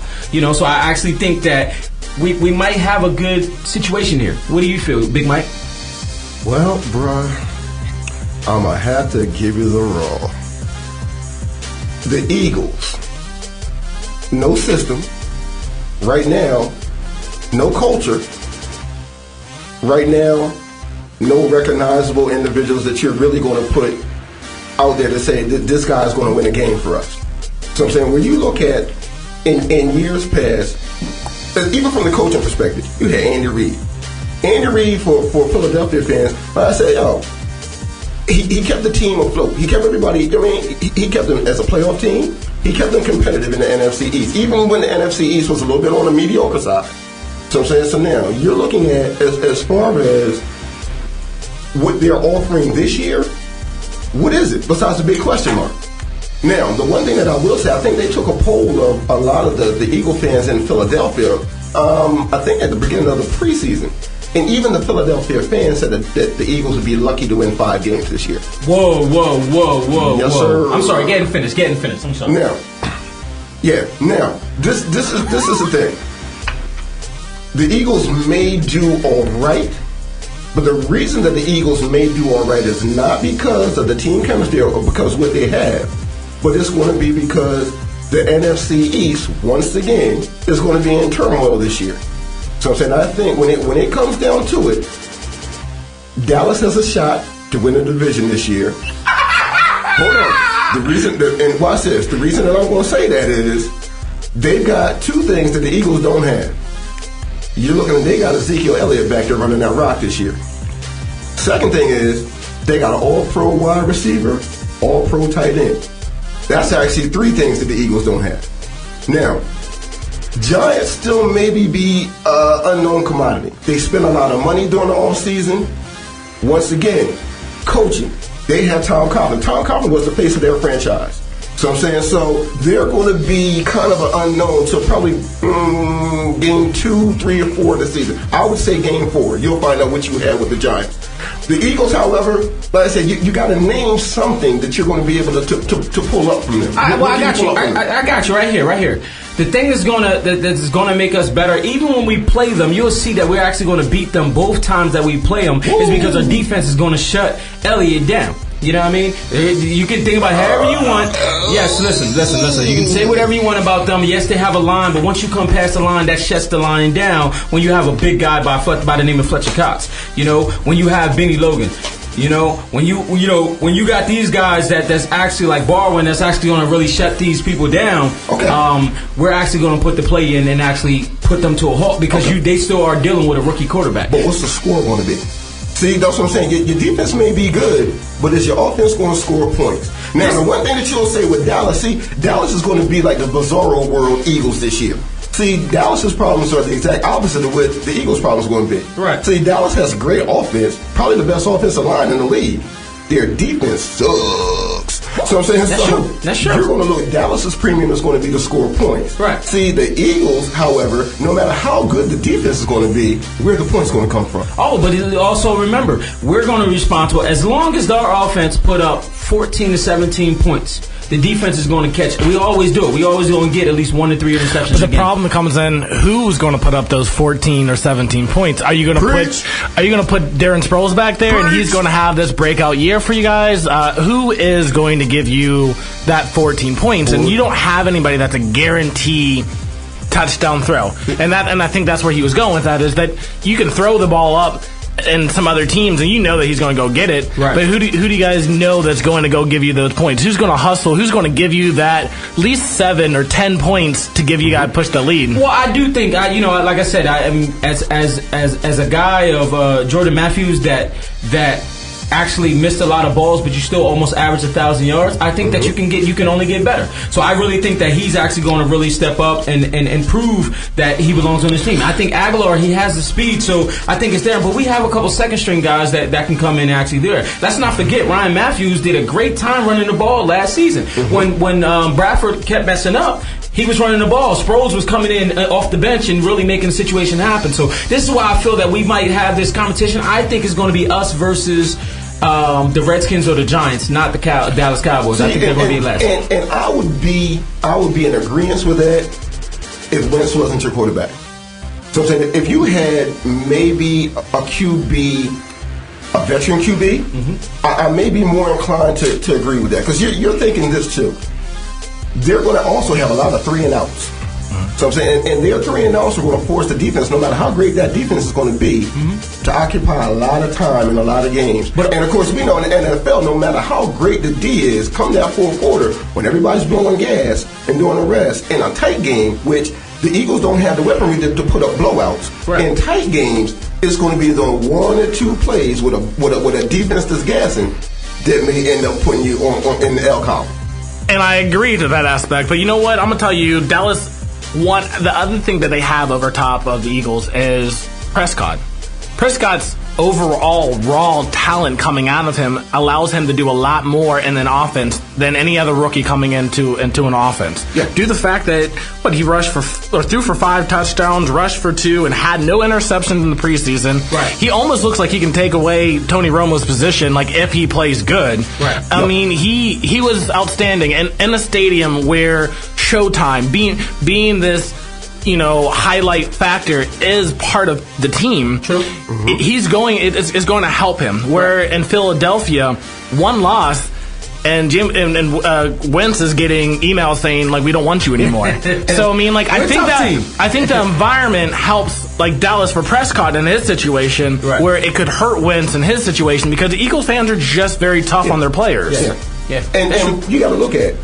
So I actually think that we might have a good situation here. What do you feel, Big Mike? Well, bruh, I'm going to have to give you the raw. The Eagles, no system, right now, no culture, right now, no recognizable individuals that you're really going to put out there to say that this guy's going to win a game for us. So I'm saying, when you look at, in years past, even from the coaching perspective, you had Andy Reid. Andy Reid, for Philadelphia fans, I say, he kept the team afloat. He kept everybody, he kept them as a playoff team. He kept them competitive in the NFC East, even when the NFC East was a little bit on the mediocre side. So I'm saying, so now, you're looking at, as far as what they're offering this year, what is it, besides the big question mark? Now, the one thing that I will say, I think they took a poll of a lot of the Eagle fans in Philadelphia, I think at the beginning of the preseason. And even the Philadelphia fans said that the Eagles would be lucky to win 5 games this year. Whoa. Yes, sir. I'm sorry, getting finished. I'm sorry. Now, this is the thing. The Eagles may do all right, but the reason that the Eagles may do all right is not because of the team chemistry or because of what they have, but it's going to be because the NFC East, once again, is going to be in turmoil this year. So I'm saying, I think when it comes down to it, Dallas has a shot to win the division this year. Hold on. And watch this. The reason that I'm going to say that is they've got 2 things that the Eagles don't have. You're looking at, they got Ezekiel Elliott back there running that rock this year. Second thing is they got an all-pro wide receiver, all-pro tight end. That's actually 3 things that the Eagles don't have. Now, Giants still maybe be unknown commodity. They spend a lot of money during the offseason. Once again, coaching. They have Tom Coughlin. Tom Coughlin was the face of their franchise. So I'm saying, so they're going to be kind of an unknown till probably game 2, 3, or 4 of the season. I would say game 4. You'll find out what you have with the Giants. The Eagles, however, like I said, you got to name something that you're going to be able to pull up from them. I got you right here. The thing that's gonna make us better, even when we play them, you'll see that we're actually going to beat them both times that we play them. Is because our defense is going to shut Elliott down. You know what I mean? You can think about however you want. Yes, listen. You can say whatever you want about them. Yes, they have a line, but once you come past the line, that shuts the line down when you have a big guy by the name of Fletcher Cox. When you have Benny Logan. You know, when you got these guys that's actually like Barwin, that's actually going to really shut these people down. Okay. We're actually going to put the play in and actually put them to a halt because they still are dealing with a rookie quarterback. But what's the score going to be? See, that's what I'm saying. Your defense may be good, but is your offense going to score points? Now, the one thing that you'll say with Dallas, Dallas is going to be like the Bizarro World Eagles this year. See, Dallas's problems are the exact opposite of what the Eagles' problems are going to be. Right. See, Dallas has great offense, probably the best offensive line in the league. Their defense sucks. So I'm saying, That's true. You're going to look. Dallas's premium is going to be to score points. Right. See, the Eagles, however, no matter how good the defense is going to be, where the points going to come from? Oh, but also remember, we're going to respond to it. As long as our offense put up 14 to 17 points, the defense is going to catch. We always do it. We always going to get at least 1 to 3 interceptions. But the problem comes in: who's going to put up those 14 or 17 points? Are you going to put Darren Sproles back there, and he's going to have this breakout year for you guys? Who is going to give you that 14 points? And you don't have anybody that's a guarantee touchdown throw. And I think that's where he was going with that, is that you can throw the ball up and some other teams, and you know that he's going to go get it. Right. But who do you guys know that's going to go give you those points? Who's going to hustle? Who's going to give you that at least 7 or 10 points to give you guys push the lead? Well, I do think, like I said, I mean, as a guy of Jordan Matthews that actually missed a lot of balls, but you still almost averaged 1,000 yards. I think that you can only get better. So I really think that he's actually going to really step up and prove that he belongs on this team. I think Aguilar, he has the speed, so I think it's there. But we have a couple second string guys that can come in and actually there. Let's not forget, Ryan Matthews did a great time running the ball last season. When Bradford kept messing up, he was running the ball. Sproles was coming in off the bench and really making the situation happen. So this is why I feel that we might have this competition. I think it's going to be us versus the Redskins or the Giants, not the Dallas Cowboys. I think they're going to be last. And I would be in agreement with that if Wentz wasn't your quarterback. So I'm saying, if you had maybe a QB, a veteran QB, I may be more inclined to agree with that, because you're thinking this too. They're going to also have a lot of 3 and outs. So I'm saying, and their 3 and outs are going to force the defense, no matter how great that defense is going to be, to occupy a lot of time in a lot of games. And of course, we know in the NFL, no matter how great the D is, come that fourth quarter, when everybody's blowing gas and doing the rest in a tight game, which the Eagles don't have the weaponry to put up blowouts. Right. In tight games, it's going to be the 1 or 2 plays with a defense that's gassing that may end up putting you on in the L column. And I agree to that aspect. But you know what? I'm going to tell you, Dallas, the other thing that they have over top of the Eagles is Prescott. Prescott's overall raw talent coming out of him allows him to do a lot more in an offense than any other rookie coming into an offense. Yeah. Due to the fact that he threw for 5 touchdowns, rushed for 2, and had no interceptions in the preseason. Right. He almost looks like he can take away Tony Romo's position, like if he plays good. Right. I mean, he was outstanding, and in a stadium where Showtime being this highlight factor is part of the team. True. It's going to help him. Where in Philadelphia, 1 loss, and Wentz is getting emails saying like, we don't want you anymore. So I mean, like, I think the environment helps like Dallas for Prescott in his situation, right, where it could hurt Wentz in his situation, because the Eagles fans are just very tough on their players. Yeah. And you got to look at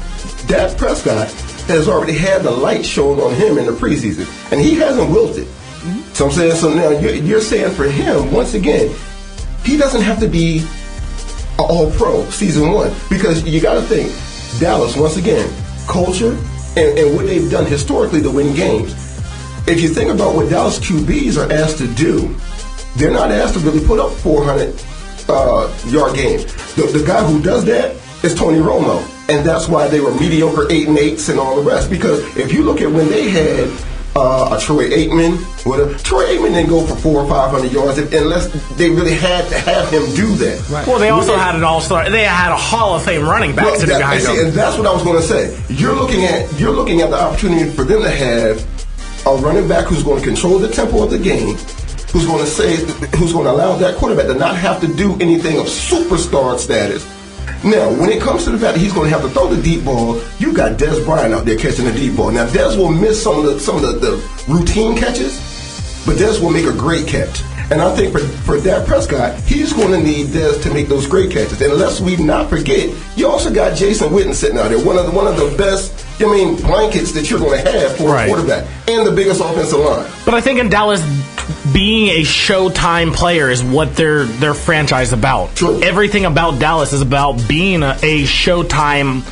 Dak Prescott has already had the light shown on him in the preseason, and he hasn't wilted. So I'm saying, so now you're saying for him, once again, he doesn't have to be an all-pro season 1, because you got to think, Dallas, once again, culture and what they've done historically to win games. If you think about what Dallas QBs are asked to do, they're not asked to really put up 400-yard games. The guy who does that is Tony Romo. And that's why they were mediocre 8-8s and all the rest. Because if you look at when they had a Troy Aikman, Troy Aikman didn't go for 400 or 500 yards unless they really had to have him do that. Right. Well, they also had an all-star. They had a Hall of Fame running back sitting behind them. And that's what I was going to say. You're looking at the opportunity for them to have a running back who's going to control the tempo of the game, who's going to allow that quarterback to not have to do anything of superstar status. Now, when it comes to the fact that he's going to have to throw the deep ball, you got Des Bryant out there catching the deep ball. Now, Des will miss some of the routine catches, but Des will make a great catch. And I think for Dak Prescott, he's going to need Dez to make those great catches. And let's we not forget, you also got Jason Witten sitting out there, one of the best, blankets that you're going to have for a quarterback, and the biggest offensive line. But I think in Dallas, being a Showtime player is what their franchise about. True. Everything about Dallas is about being a Showtime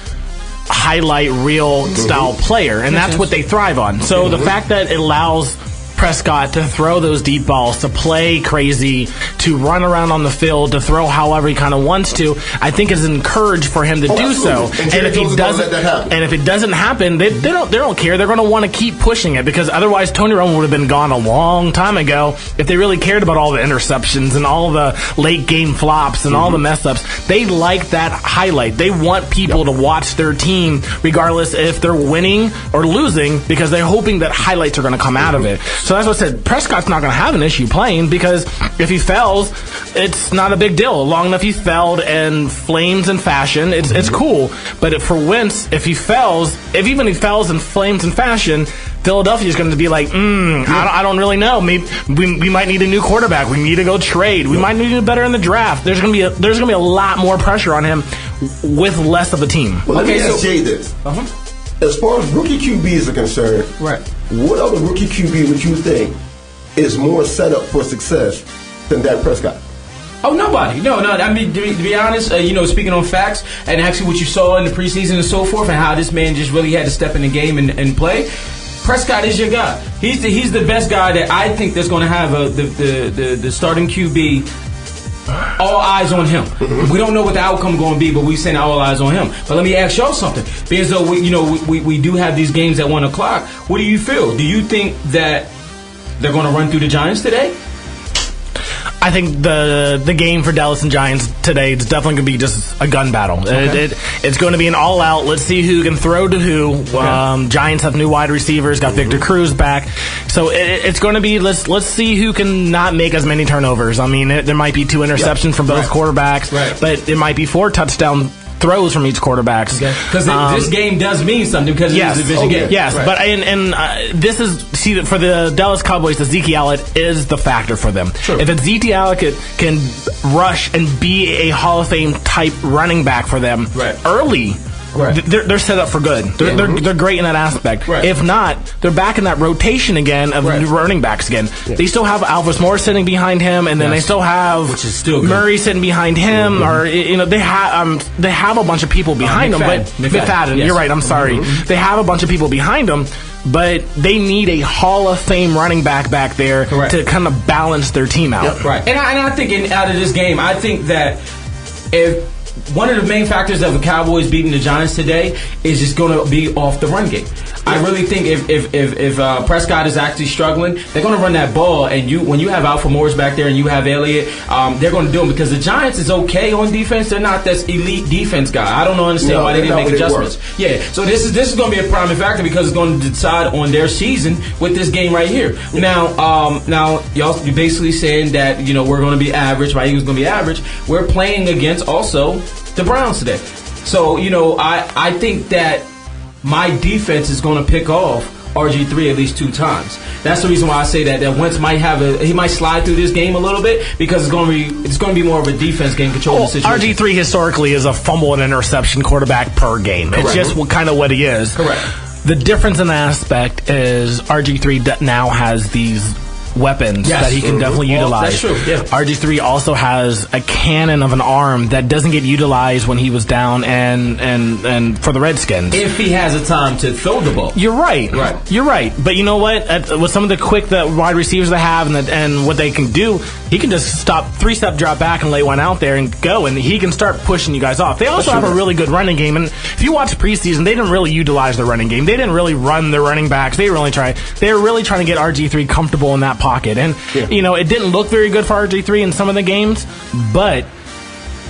highlight reel style player, and that's what they thrive on. So the fact that it allows Prescott to throw those deep balls, to play crazy, to run around on the field, to throw however he kind of wants to, I think is encouraged for him to do so. And if it doesn't happen, they don't care. They're going to want to keep pushing it, because otherwise Tony Romo would have been gone a long time ago if they really cared about all the interceptions and all the late game flops and all the mess ups. They like that highlight. They want people to watch their team regardless if they're winning or losing, because they're hoping that highlights are going to come out of it. So that's what I said. Prescott's not going to have an issue playing, because if he fails, it's not a big deal. Long enough he failed in flames and fashion, it's cool. But for Wentz, if he fails in flames and fashion, Philadelphia's going to be like, I don't really know. Maybe we might need a new quarterback. We need to go trade. We might need to do better in the draft. There's going to be a lot more pressure on him with less of a team. Well, let me ask Jay this. As far as rookie QBs are concerned, what other rookie QB would you think is more set up for success than Dak Prescott? Oh, nobody. No. I mean, to be honest, speaking on facts and actually what you saw in the preseason and so forth, and how this man just really had to step in the game and play, Prescott is your guy. He's the best guy that I think that's going to have the starting QB. All eyes on him. We don't know what the outcome going to be, but we saying all eyes on him. But let me ask y'all something. Because though we do have these games at 1 o'clock. What do you feel? Do you think that they're going to run through the Giants today? I think the game for Dallas and Giants today is definitely going to be just a gun battle. Okay. It's going to be an all-out. Let's see who can throw to who. Okay. Giants have new wide receivers, got Victor Cruz back. So it's going to be, let's see who can not make as many turnovers. I mean, there might be 2 interceptions from both quarterbacks, but it might be 4 touchdown throws from each quarterback. Because this game does mean something, because it's a division game. Yes, but this is, for the Dallas Cowboys, Ezekiel Elliott is the factor for them. Sure. If Ezekiel Elliott can rush and be a Hall of Fame type running back for them early, they're set up for good. They're great in that aspect. If not, they're back in that rotation again of new running backs again. They still have Alvis Moore sitting behind him, and then they still have Murray sitting behind him, or they have a bunch of people behind them. But McFadden, you're right. I'm sorry. They have a bunch of people behind them, but they need a Hall of Fame running back there to kind of balance their team out. And I think out of this game, I think that if one of the main factors of the Cowboys beating the Giants today is just going to be off the run game. I really think if Prescott is actually struggling, they're going to run that ball, and when you have Alfred Morris back there and you have Elliott, they're going to do them, because the Giants is okay on defense. They're not this elite defense guy. I don't understand why they didn't make adjustments. So this is going to be a primary factor, because it's going to decide on their season with this game right here. Now y'all, you're basically saying that we're going to be average. My Eagles going to be average. We're playing against also the Browns today. So I think that my defense is going to pick off RG3 at least 2 times. That's the reason why I say that Wentz might he might slide through this game a little bit, because it's going to be more of a defense game controlling the situation. RG3 historically is a fumble and interception quarterback per game. Correct. It's just kind of what he is. Correct. The difference in the aspect is RG3 now has these weapons that he can definitely utilize. That's true. Yeah. RG3 also has a cannon of an arm that doesn't get utilized when he was down and for the Redskins. If he has a time to throw the ball. You're right. You're right. But you know what? With some of the quick wide receivers they have and what they can do, he can just stop, 3-step drop back and lay one out there and go, and he can start pushing you guys off. They also have a really good running game, and if you watch preseason, they didn't really utilize their running game. They didn't really run their running backs. They were really trying to get RG3 comfortable in that pocket. And, it didn't look very good for RG3 in some of the games, but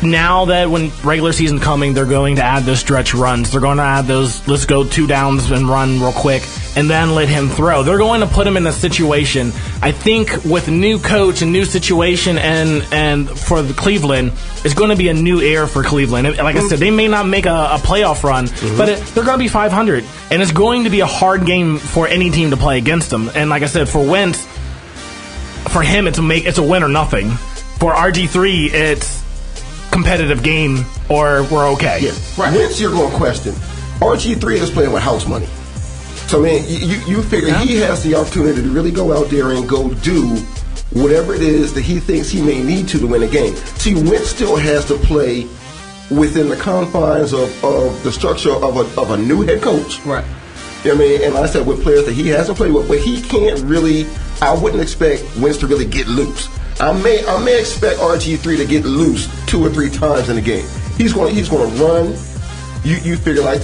now that when regular season coming, they're going to add those stretch runs. They're going to add those, let's go 2 downs and run real quick, and then let him throw. They're going to put him in a situation, I think, with a new coach and new situation, and for the Cleveland, it's going to be a new era for Cleveland. Like I said, they may not make a playoff run, but they're going to be 500, and it's going to be a hard game for any team to play against them. And like I said, for Wentz, for him, it's a win or nothing. For RG3, it's competitive game or we're okay. Yeah. Right. Wentz, you're going to question. RG3 is playing with house money. So, man, you figure he has the opportunity to really go out there and go do whatever it is that he thinks he may need to win a game. See, Wentz still has to play within the confines of the structure of a new head coach. Right. You know what I mean? And like I said, with players that he hasn't played with, but he can't really, I wouldn't expect Wentz to really get loose. I may expect RG3 to get loose 2 or 3 times in a game. He's going to run. You figure like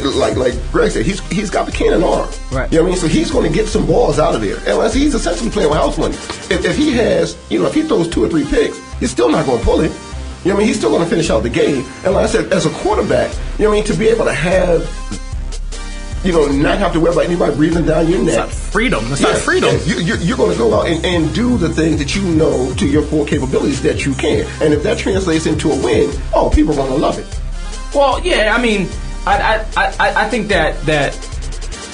Greg said, he's got the cannon arm. Right. You know what I mean? So he's going to get some balls out of there. And like I said, he's essentially playing with house money. If he has, if he throws 2 or 3 picks, he's still not going to pull it. You know what I mean? He's still going to finish out the game. And like I said, as a quarterback, you know what I mean, to be able to have, not have to worry about anybody breathing down your neck. It's not freedom. It's not freedom. Yeah, you're going to go out and do the things that you know to your full capabilities that you can. And if that translates into a win, people are going to love it. Well, yeah, I mean, I think that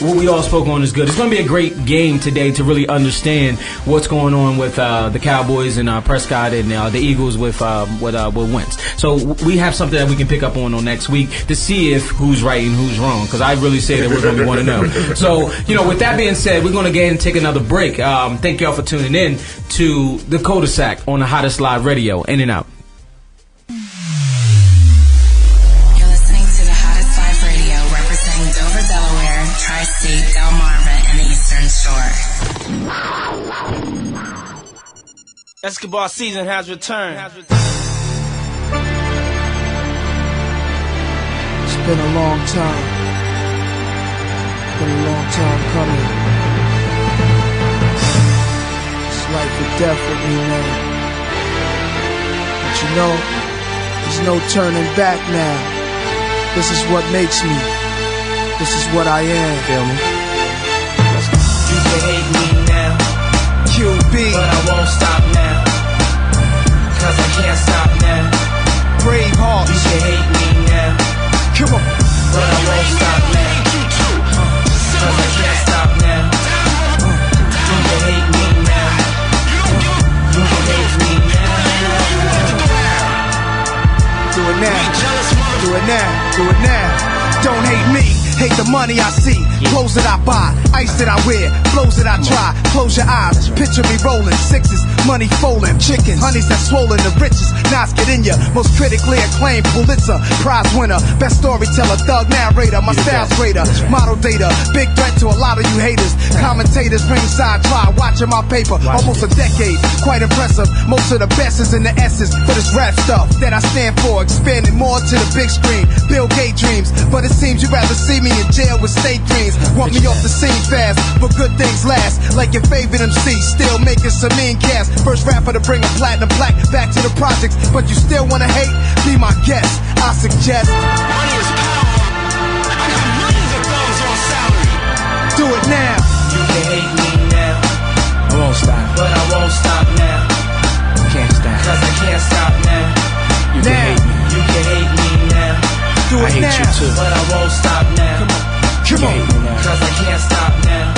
what we all spoke on is good. It's going to be a great game today to really understand what's going on with the Cowboys and Prescott and the Eagles with Wentz. So we have something that we can pick up on next week to see if who's right and who's wrong, because I really say that we're going to want to know. So, with that being said, we're going to go ahead and take another break. Thank y'all for tuning in to the Culdesac on the Hottest Live Radio. In and out. Dover, Delaware, Tri-State, Delmarva, and the Eastern Shore. Escobar season has returned. It's been a long time. Been a long time coming. It's life or death with me now. But there's no turning back now. This is what makes me. This is what I am. Feel me? You can hate me now, QB, but I won't stop now, cause I can't stop now. Brave hearts. You can hate me now, Come on. but I won't stop now, cause I can't stop now. You can hate me now, you can hate me now. Do it now. Do it now. Do it now. Don't hate me. Hate the money I see, clothes that I buy, ice that I wear, flows that I try. Close your eyes, picture me rolling, 6s, money folding, chickens, honeys that swollen, the richest, knots get in ya. Most critically acclaimed Pulitzer Prize winner, best storyteller, thug narrator, my style's greater, model data, big threat to a lot of you haters. Commentators ringside try, watching my paper, almost a decade, quite impressive. Most of the best is in the essence, but it's rap stuff that I stand for, expanding more to the big screen. Bill Gates dreams, but it seems you'd rather see me in jail with state dreams. Want me off the scene fast, but good things last. Like your favorite MC, still making some mean cash. First rapper to bring a platinum plaque back to the projects, but you still wanna hate? Be my guest, I suggest. Money is power. I got millions of dollars on salary. Do it now. You can hate me now, I won't stop. but I won't stop now, Can't stop. cause I can't stop now. You can Now. hate me. You can hate me now, Do I it hate now. you too. but I won't stop now, Come on. cause I can't stop now.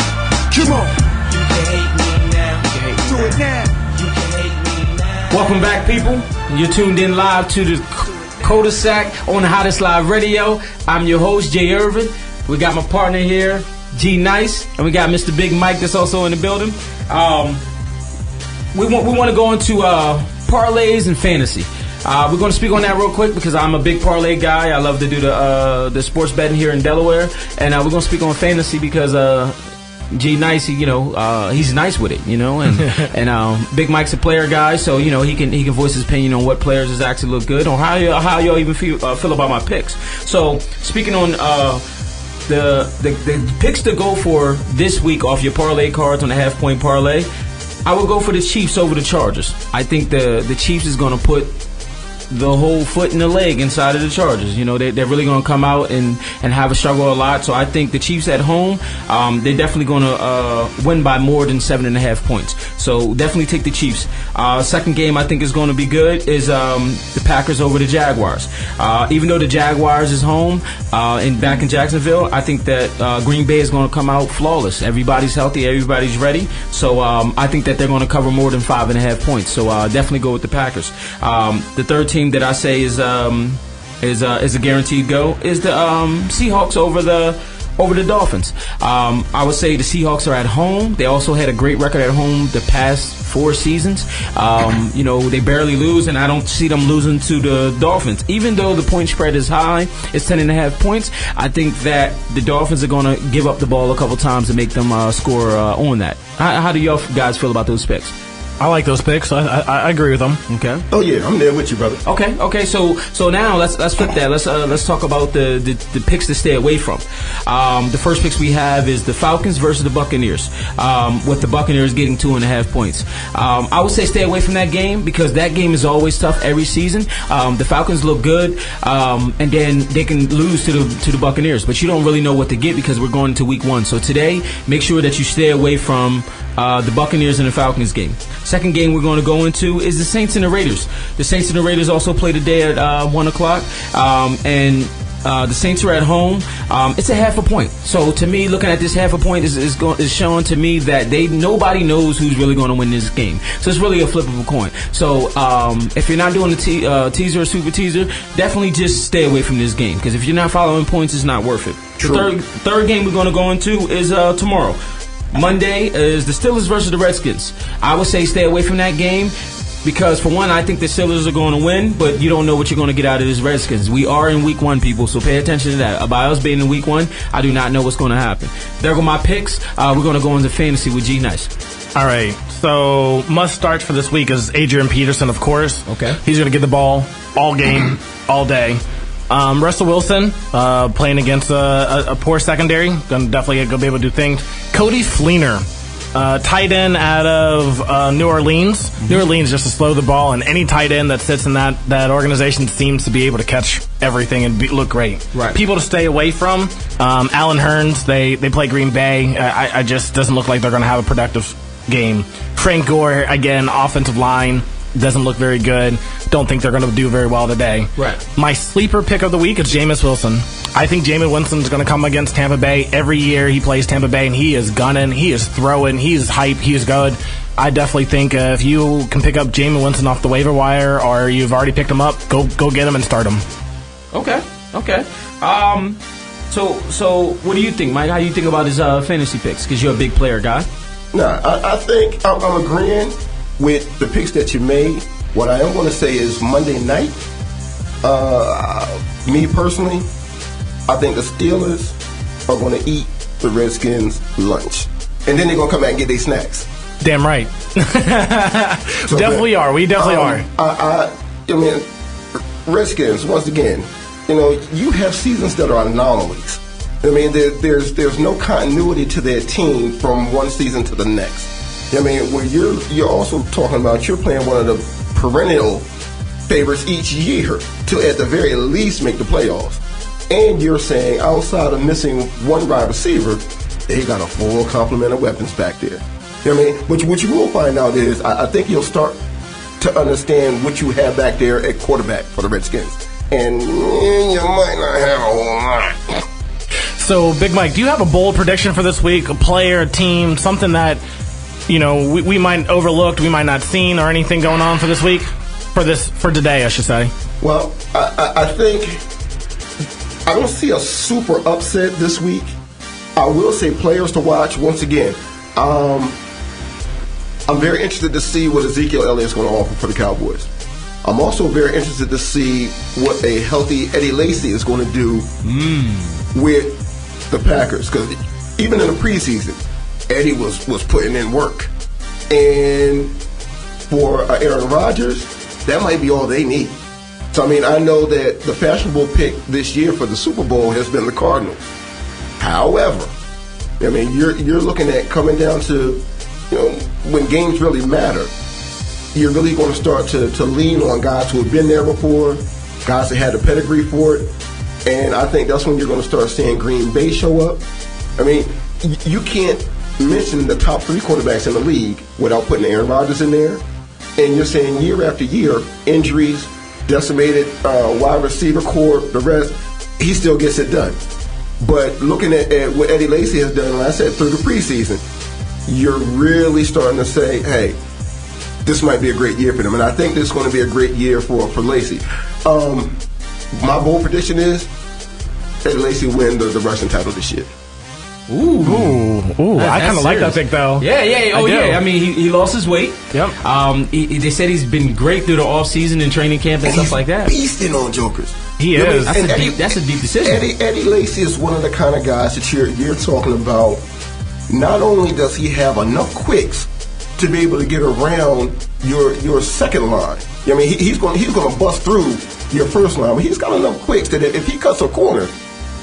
Come on. You can hate me now, You can hate me. Do it now. you can hate me now. Welcome back, people. You're tuned in live to the Culdesac on the Hottest Live Radio. I'm your host, Jay Irvin. We got my partner here, G Nice, and we got Mr. Big Mike that's also in the building. We want to go into parlays and fantasy. We're going to speak on that real quick because I'm a big parlay guy. I love to do the sports betting here in Delaware, and we're going to speak on fantasy because G Nice, he's nice with it, and Big Mike's a player guy, so he can voice his opinion on what players is actually look good, or how y'all even feel about my picks. So speaking on the picks to go for this week off your parlay cards on the half-point parlay, I would go for the Chiefs over the Chargers. I think the Chiefs is going to put the whole foot and the leg inside of the Chargers. You know, they're really going to come out and have a struggle a lot. So I think the Chiefs at home, they're definitely going to win by more than 7.5 points. So definitely take the Chiefs. Second game I think is going to be good is the Packers over the Jaguars. Even though the Jaguars is home and back in Jacksonville, I think that Green Bay is going to come out flawless. Everybody's healthy, everybody's ready. So I think that they're going to cover more than 5.5 points. So definitely go with the Packers. The third team that I say is a guaranteed go is the Seahawks over the Dolphins. I would say the Seahawks are at home. They also had a great record at home the past 4 seasons. You know, they barely lose, and I don't see them losing to the Dolphins. Even though the point spread is high, it's 10.5 points, I think that the Dolphins are going to give up the ball a couple times and make them score on that. How do y'all guys feel about those picks? I like those picks. I agree with them. Okay. Oh yeah, I'm there with you, brother. Okay. So now let's flip that. Let's talk about the picks to stay away from. The first picks we have is the Falcons versus the Buccaneers. With the Buccaneers getting 2.5 points. I would say stay away from that game because that game is always tough every season. The Falcons look good, and then they can lose to the Buccaneers, but you don't really know what to get because we're going into week 1. So today, make sure that you stay away from the Buccaneers and the Falcons game. Second game we're going to go into is the Saints and the Raiders. The Saints and the Raiders also play today at 1 o'clock, and the Saints are at home. It's a 0.5 point. So to me, looking at this 0.5 point is showing to me that nobody knows who's really going to win this game. So it's really a flip of a coin. So if you're not doing the teaser or super teaser, definitely just stay away from this game because if you're not following points, it's not worth it. True. The third game we're going to go into is tomorrow. Monday is the Steelers versus the Redskins. I would say stay away from that game because, for one, I think the Steelers are going to win, but you don't know what you're going to get out of this Redskins. We are in week 1, people, so pay attention to that. By us being in week 1, I do not know what's going to happen. There go my picks. We're going to go into fantasy with G Nice. All right. So must start for this week is Adrian Peterson, of course. Okay. He's going to get the ball all game, all day. Russell Wilson playing against a poor secondary. Definitely going to be able to do things. Cody Fleener, tight end out of New Orleans. Mm-hmm. New Orleans just to slow the ball, and any tight end that sits in that organization seems to be able to catch everything and look great. Right. People to stay away from. Allen Hurns, they play Green Bay. I just doesn't look like they're going to have a productive game. Frank Gore, again, offensive line. Doesn't look very good. Don't think they're going to do very well today. Right. My sleeper pick of the week is Jameis Wilson. I think Jameis Winston's going to come against Tampa Bay. Every year he plays Tampa Bay, and he is gunning, he is throwing, he is hype, he is good. I definitely think if you can pick up Jameis Winston off the waiver wire or you've already picked him up, go get him and start him. Okay. So what do you think, Mike? How do you think about his fantasy picks? Because you're a big player guy. Nah, I think I'm agreeing with the picks that you made. What I am going to say is Monday night, me personally, I think the Steelers are going to eat the Redskins' lunch. And then they're going to come back and get their snacks. Damn right. So, definitely are. We definitely are. I mean, Redskins, once again, you have seasons that are anomalies. I mean, there's no continuity to their team from one season to the next. I mean, where you're also talking about you're playing one of the perennial favorites each year to at the very least make the playoffs. And you're saying outside of missing one wide receiver, they got a full complement of weapons back there. I mean, what you will find out is I think you'll start to understand what you have back there at quarterback for the Redskins. And you might not have a whole lot. So, Big Mike, do you have a bold prediction for this week? A player, a team, something that we might overlooked, we might not seen, or anything going on for this week? For today, I should say. Well, I think I don't see a super upset this week. I will say players to watch once again. I'm very interested to see what Ezekiel Elliott's going to offer for the Cowboys. I'm also very interested to see what a healthy Eddie Lacy is going to do with the Packers, because even in the preseason, Eddie was putting in work. And for Aaron Rodgers, that might be all they need. So, I mean, I know that the fashionable pick this year for the Super Bowl has been the Cardinals. However, I mean, you're looking at coming down to, when games really matter, you're really going to start to lean on guys who have been there before, guys that had the pedigree for it. And I think that's when you're going to start seeing Green Bay show up. I mean, you can't mention the top 3 quarterbacks in the league without putting Aaron Rodgers in there. And you're saying year after year, injuries, decimated wide receiver core, the rest, he still gets it done. But looking at what Eddie Lacy has done, like I said, through the preseason, you're really starting to say, hey, this might be a great year for them. And I think this is going to be a great year for Lacy. My bold prediction is Eddie Lacy win the rushing title this year. Ooh! I kind of like that pick, though. Yeah. I mean, he lost his weight. Yep. They said he's been great through the off season and training camp and stuff like that. Beasting on jokers. He is. That's a deep decision. Eddie Lacy is one of the kind of guys that you're talking about. Not only does he have enough quicks to be able to get around your second line. I mean, he's going to bust through your first line, but he's got enough quicks that if he cuts a corner,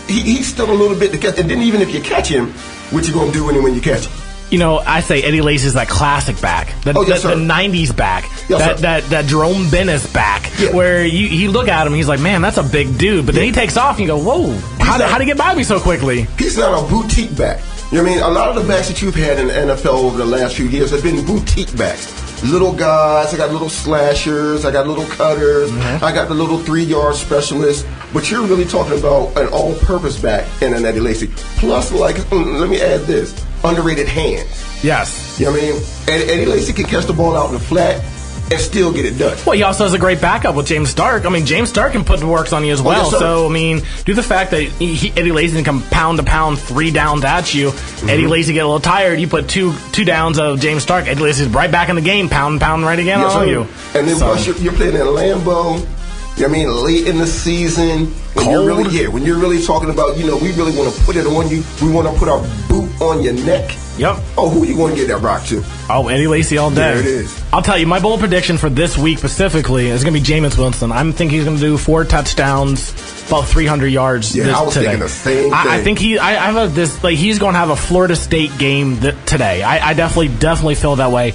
he's still a little bit to catch. And then even if you catch him, what you going to do when you catch him? You know, I say Eddie Lacy's that classic back, the 90s back, yes, that Jerome Bennis back, where you look at him, he's like, man, that's a big dude. But then he takes off and you go, whoa, how'd he get by me so quickly? He's not a boutique back. You know what I mean? A lot of the backs that you've had in the NFL over the last few years have been boutique backs. Little guys, I got little slashers, I got little cutters, I got the little 3-yard specialists. But you're really talking about an all-purpose back in an Eddie Lacy. Plus, like, let me add this, underrated hands. Yes. You know what I mean? Eddie Lacy can catch the ball out in the flat and still get it done. Well, he also has a great backup with James Stark. I mean, James Stark can put the works on you as well. Yes, so, I mean, due to the fact that Eddie Lacy can come pound to pound 3 downs at you, Eddie Lacy get a little tired, you put two downs of James Stark, Eddie Lacy's right back in the game, pound right again on you. And then plus you're playing in Lambeau. You know what I mean? Late in the season, when you're really talking about, we really want to put it on you. We want to put our boot on your neck. Yep. Oh, who are you going to get that rock to? Oh, Eddie Lacy all day. There it is. I'll tell you, my bold prediction for this week specifically is going to be Jameis Winston. I'm thinking he's going to do 4 touchdowns, about 300 yards. Yeah, I was today. thinking the same thing. I think he's going to have a Florida State game today. I definitely feel that way.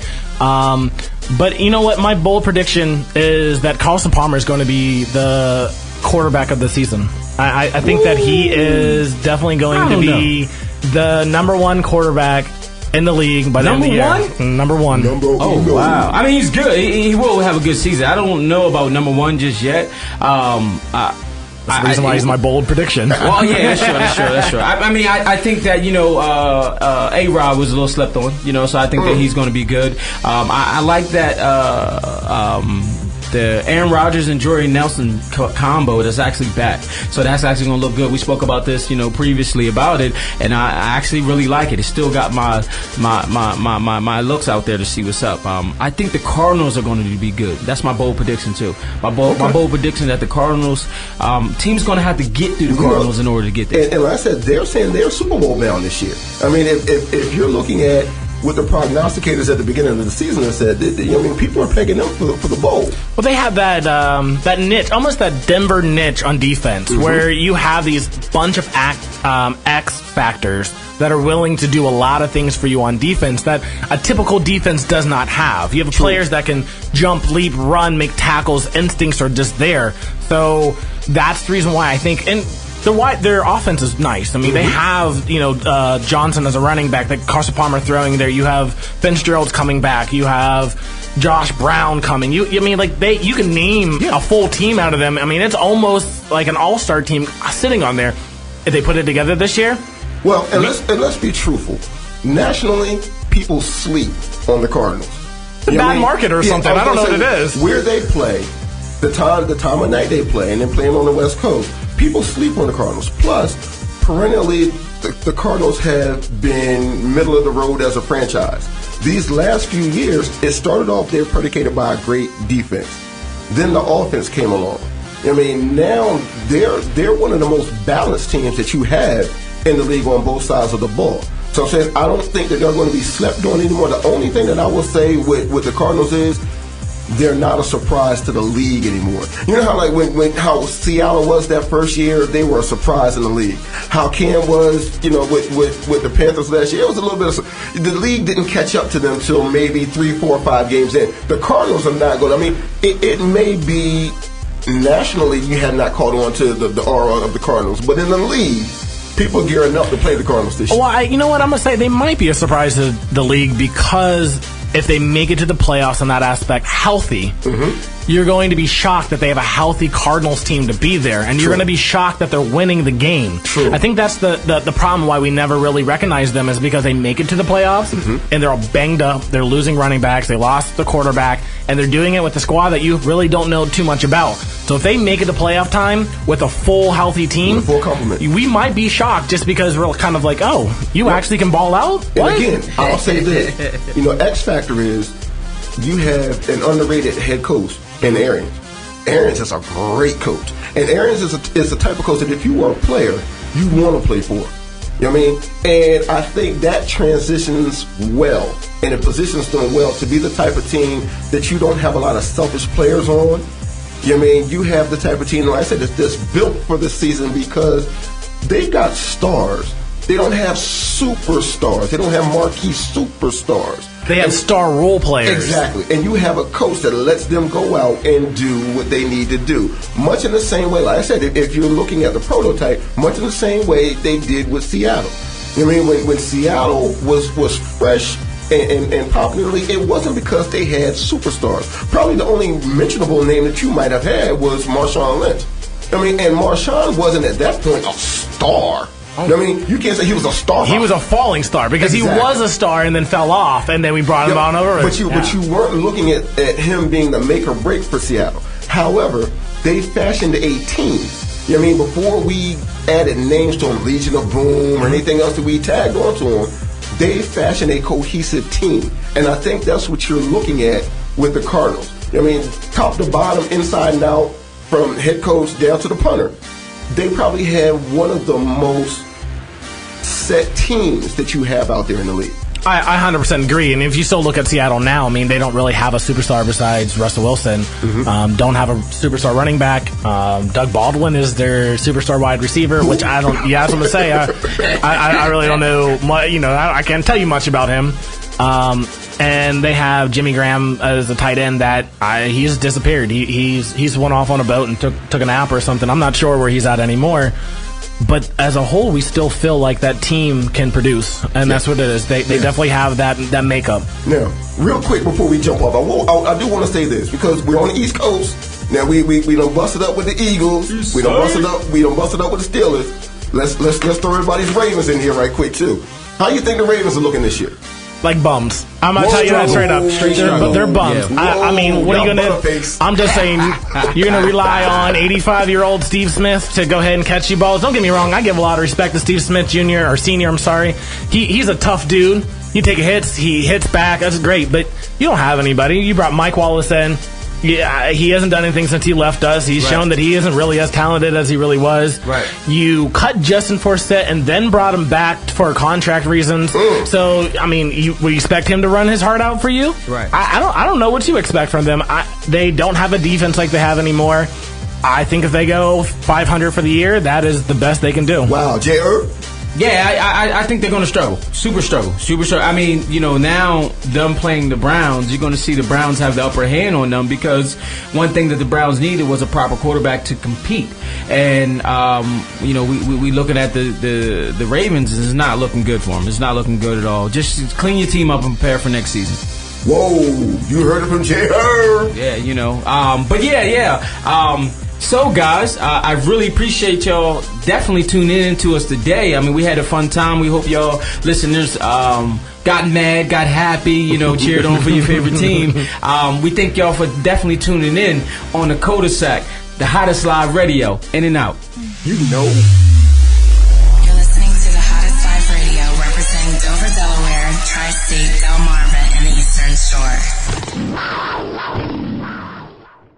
But you know what? My bold prediction is that Carson Palmer is going to be the quarterback of the season. I think that he is definitely going to be the number 1 quarterback in the league by the end of the year. Number one. Oh, wow. I mean, he's good. He will have a good season. I don't know about number 1 just yet. That's the reason why he's my bold prediction. Well, yeah, that's sure. I mean, I think that, A-Rod was a little slept on, so I think that he's going to be good. I like that the Aaron Rodgers and Jordy Nelson combo that's actually back. So that's actually going to look good. We spoke about this, previously about it, and I actually really like it. It's still got my looks out there to see what's up. I think the Cardinals are going to be good. That's my bold prediction too. My bold prediction that the Cardinals team's going to have to get through the Cardinals in order to get there. And like I said, they're saying they're Super Bowl bound this year. I mean, if you're looking at what the prognosticators at the beginning of the season have said, people are pegging them for the bowl. Well, they have that niche, almost that Denver niche on defense, where you have these bunch of X factors that are willing to do a lot of things for you on defense that a typical defense does not have. You have players that can jump, leap, run, make tackles. Instincts are just there. So that's the reason why I think... And their offense is nice. I mean, they have, Johnson as a running back, that Carson Palmer throwing there. You have Fitzgerald's coming back. You have Josh Brown coming. You can name a full team out of them. I mean, it's almost like an all-star team sitting on there. If they put it together this year. Well, and let's be truthful. Nationally, people sleep on the Cardinals. It's a bad market or something. I don't know what it is. Where they play, the time of night they play, and they're playing on the West Coast. People sleep on the Cardinals. Plus, perennially, the Cardinals have been middle of the road as a franchise. These last few years, it started off, they're predicated by a great defense. Then the offense came along. I mean, now they're one of the most balanced teams that you have in the league on both sides of the ball. So I'm saying I don't think that they're going to be slept on anymore. The only thing that I will say with the Cardinals is they're not a surprise to the league anymore. You know how like when how Seattle was that first year, they were a surprise in the league. How Cam was, you know, with the Panthers last year, it was a little bit of, the league didn't catch up to them until maybe 3, 4, 5 games in. The Cardinals are not good. I mean, it may be nationally you have not caught on to the aura of the Cardinals, but in the league, people are gearing up to play the Cardinals this year. Well, you know what? I'm going to say they might be a surprise to the league because if they make it to the playoffs in that aspect healthy, you're going to be shocked that they have a healthy Cardinals team to be there, and you're going to be shocked that they're winning the game. True. I think that's the problem why we never really recognize them is because they make it to the playoffs, and they're all banged up. They're losing running backs. They lost the quarterback, and they're doing it with a squad that you really don't know too much about. So if they make it to playoff time with a full, healthy team, with a full complement, we might be shocked just because we're kind of like, oh, you actually can ball out? What? And again, I'll say this. You know, X factor is you have an underrated head coach in Arians. Arians is a great coach. And Arians is the type of coach that if you are a player, you want to play for. You know what I mean? And I think that transitions well, and it positions them well to be the type of team that you don't have a lot of selfish players on. You know what I mean? You have the type of team, like I said, that's built for this season because they've got stars. They don't have superstars. They don't have marquee superstars. They have star role players. Exactly. And you have a coach that lets them go out and do what they need to do. Much in the same way, like I said, if you're looking at the prototype, much in the same way they did with Seattle. You know what I mean? When Seattle was fresh and popular, it wasn't because they had superstars. Probably the only mentionable name that you might have had was Marshawn Lynch. I mean, and Marshawn wasn't at that point a star. You know what I mean? You can't say he was a star. He was a falling star because he was a star and then fell off, and then we brought him on over. But you weren't looking at him being the make or break for Seattle. However, they fashioned a team. You know what I mean? Before we added names to him, Legion of Boom or anything else that we tagged onto him, they fashioned a cohesive team. And I think that's what you're looking at with the Cardinals. You know what I mean? Top to bottom, inside and out, from head coach down to the punter. They probably have one of the most set teams that you have out there in the league. I 100% agree. And if you still look at Seattle now, I mean, they don't really have a superstar besides Russell Wilson. Don't have a superstar running back. Doug Baldwin is their superstar wide receiver, which I don't. You ask him to say. I really don't know. You know, I can't tell you much about him. And they have Jimmy Graham as a tight end that he's disappeared. He's went off on a boat and took a nap or something. I'm not sure where he's at anymore. But as a whole, we still feel like that team can produce, and that's what it is. They definitely have that makeup. Now, real quick before we jump off, I do want to say this because we're on the East Coast. Now we done busted up with the Eagles. We done busted up with the Steelers. Let's throw everybody's Ravens in here right quick too. How you think the Ravens are looking this year? Like bums. I'm going to tell you that straight up. They're bums. Yeah. I mean, what are you going to... I'm just saying, you're going to rely on 85-year-old Steve Smith to go ahead and catch you balls. Don't get me wrong. I give a lot of respect to Steve Smith Jr. or Senior, I'm sorry. He's a tough dude. You take hits, he hits back. That's great. But you don't have anybody. You brought Mike Wallace in. Yeah, he hasn't done anything since he left us. He's shown that he isn't really as talented as he really was. Right. You cut Justin Forsett and then brought him back for contract reasons. So, I mean, we expect him to run his heart out for you? Right. I don't know what you expect from them. They don't have a defense like they have anymore. I think if they go 500 for the year, that is the best they can do. Wow, J. Herb? Yeah, I think they're going to struggle. Super struggle. I mean, you know, now them playing the Browns, you're going to see the Browns have the upper hand on them because one thing that the Browns needed was a proper quarterback to compete. And, you know, we looking at the Ravens, it's not looking good for them. It's not looking good at all. Just clean your team up and prepare for next season. Whoa, you heard it from J. Herb. Yeah, you know. But yeah. So, guys, I really appreciate y'all definitely tuning in to us today. I mean, we had a fun time. We hope y'all listeners got mad, got happy, you know, cheered on for your favorite team. We thank y'all for definitely tuning in on the Culdesac, the hottest live radio, in and out. You know. You're listening to the hottest live radio representing Dover, Delaware, Tri-State,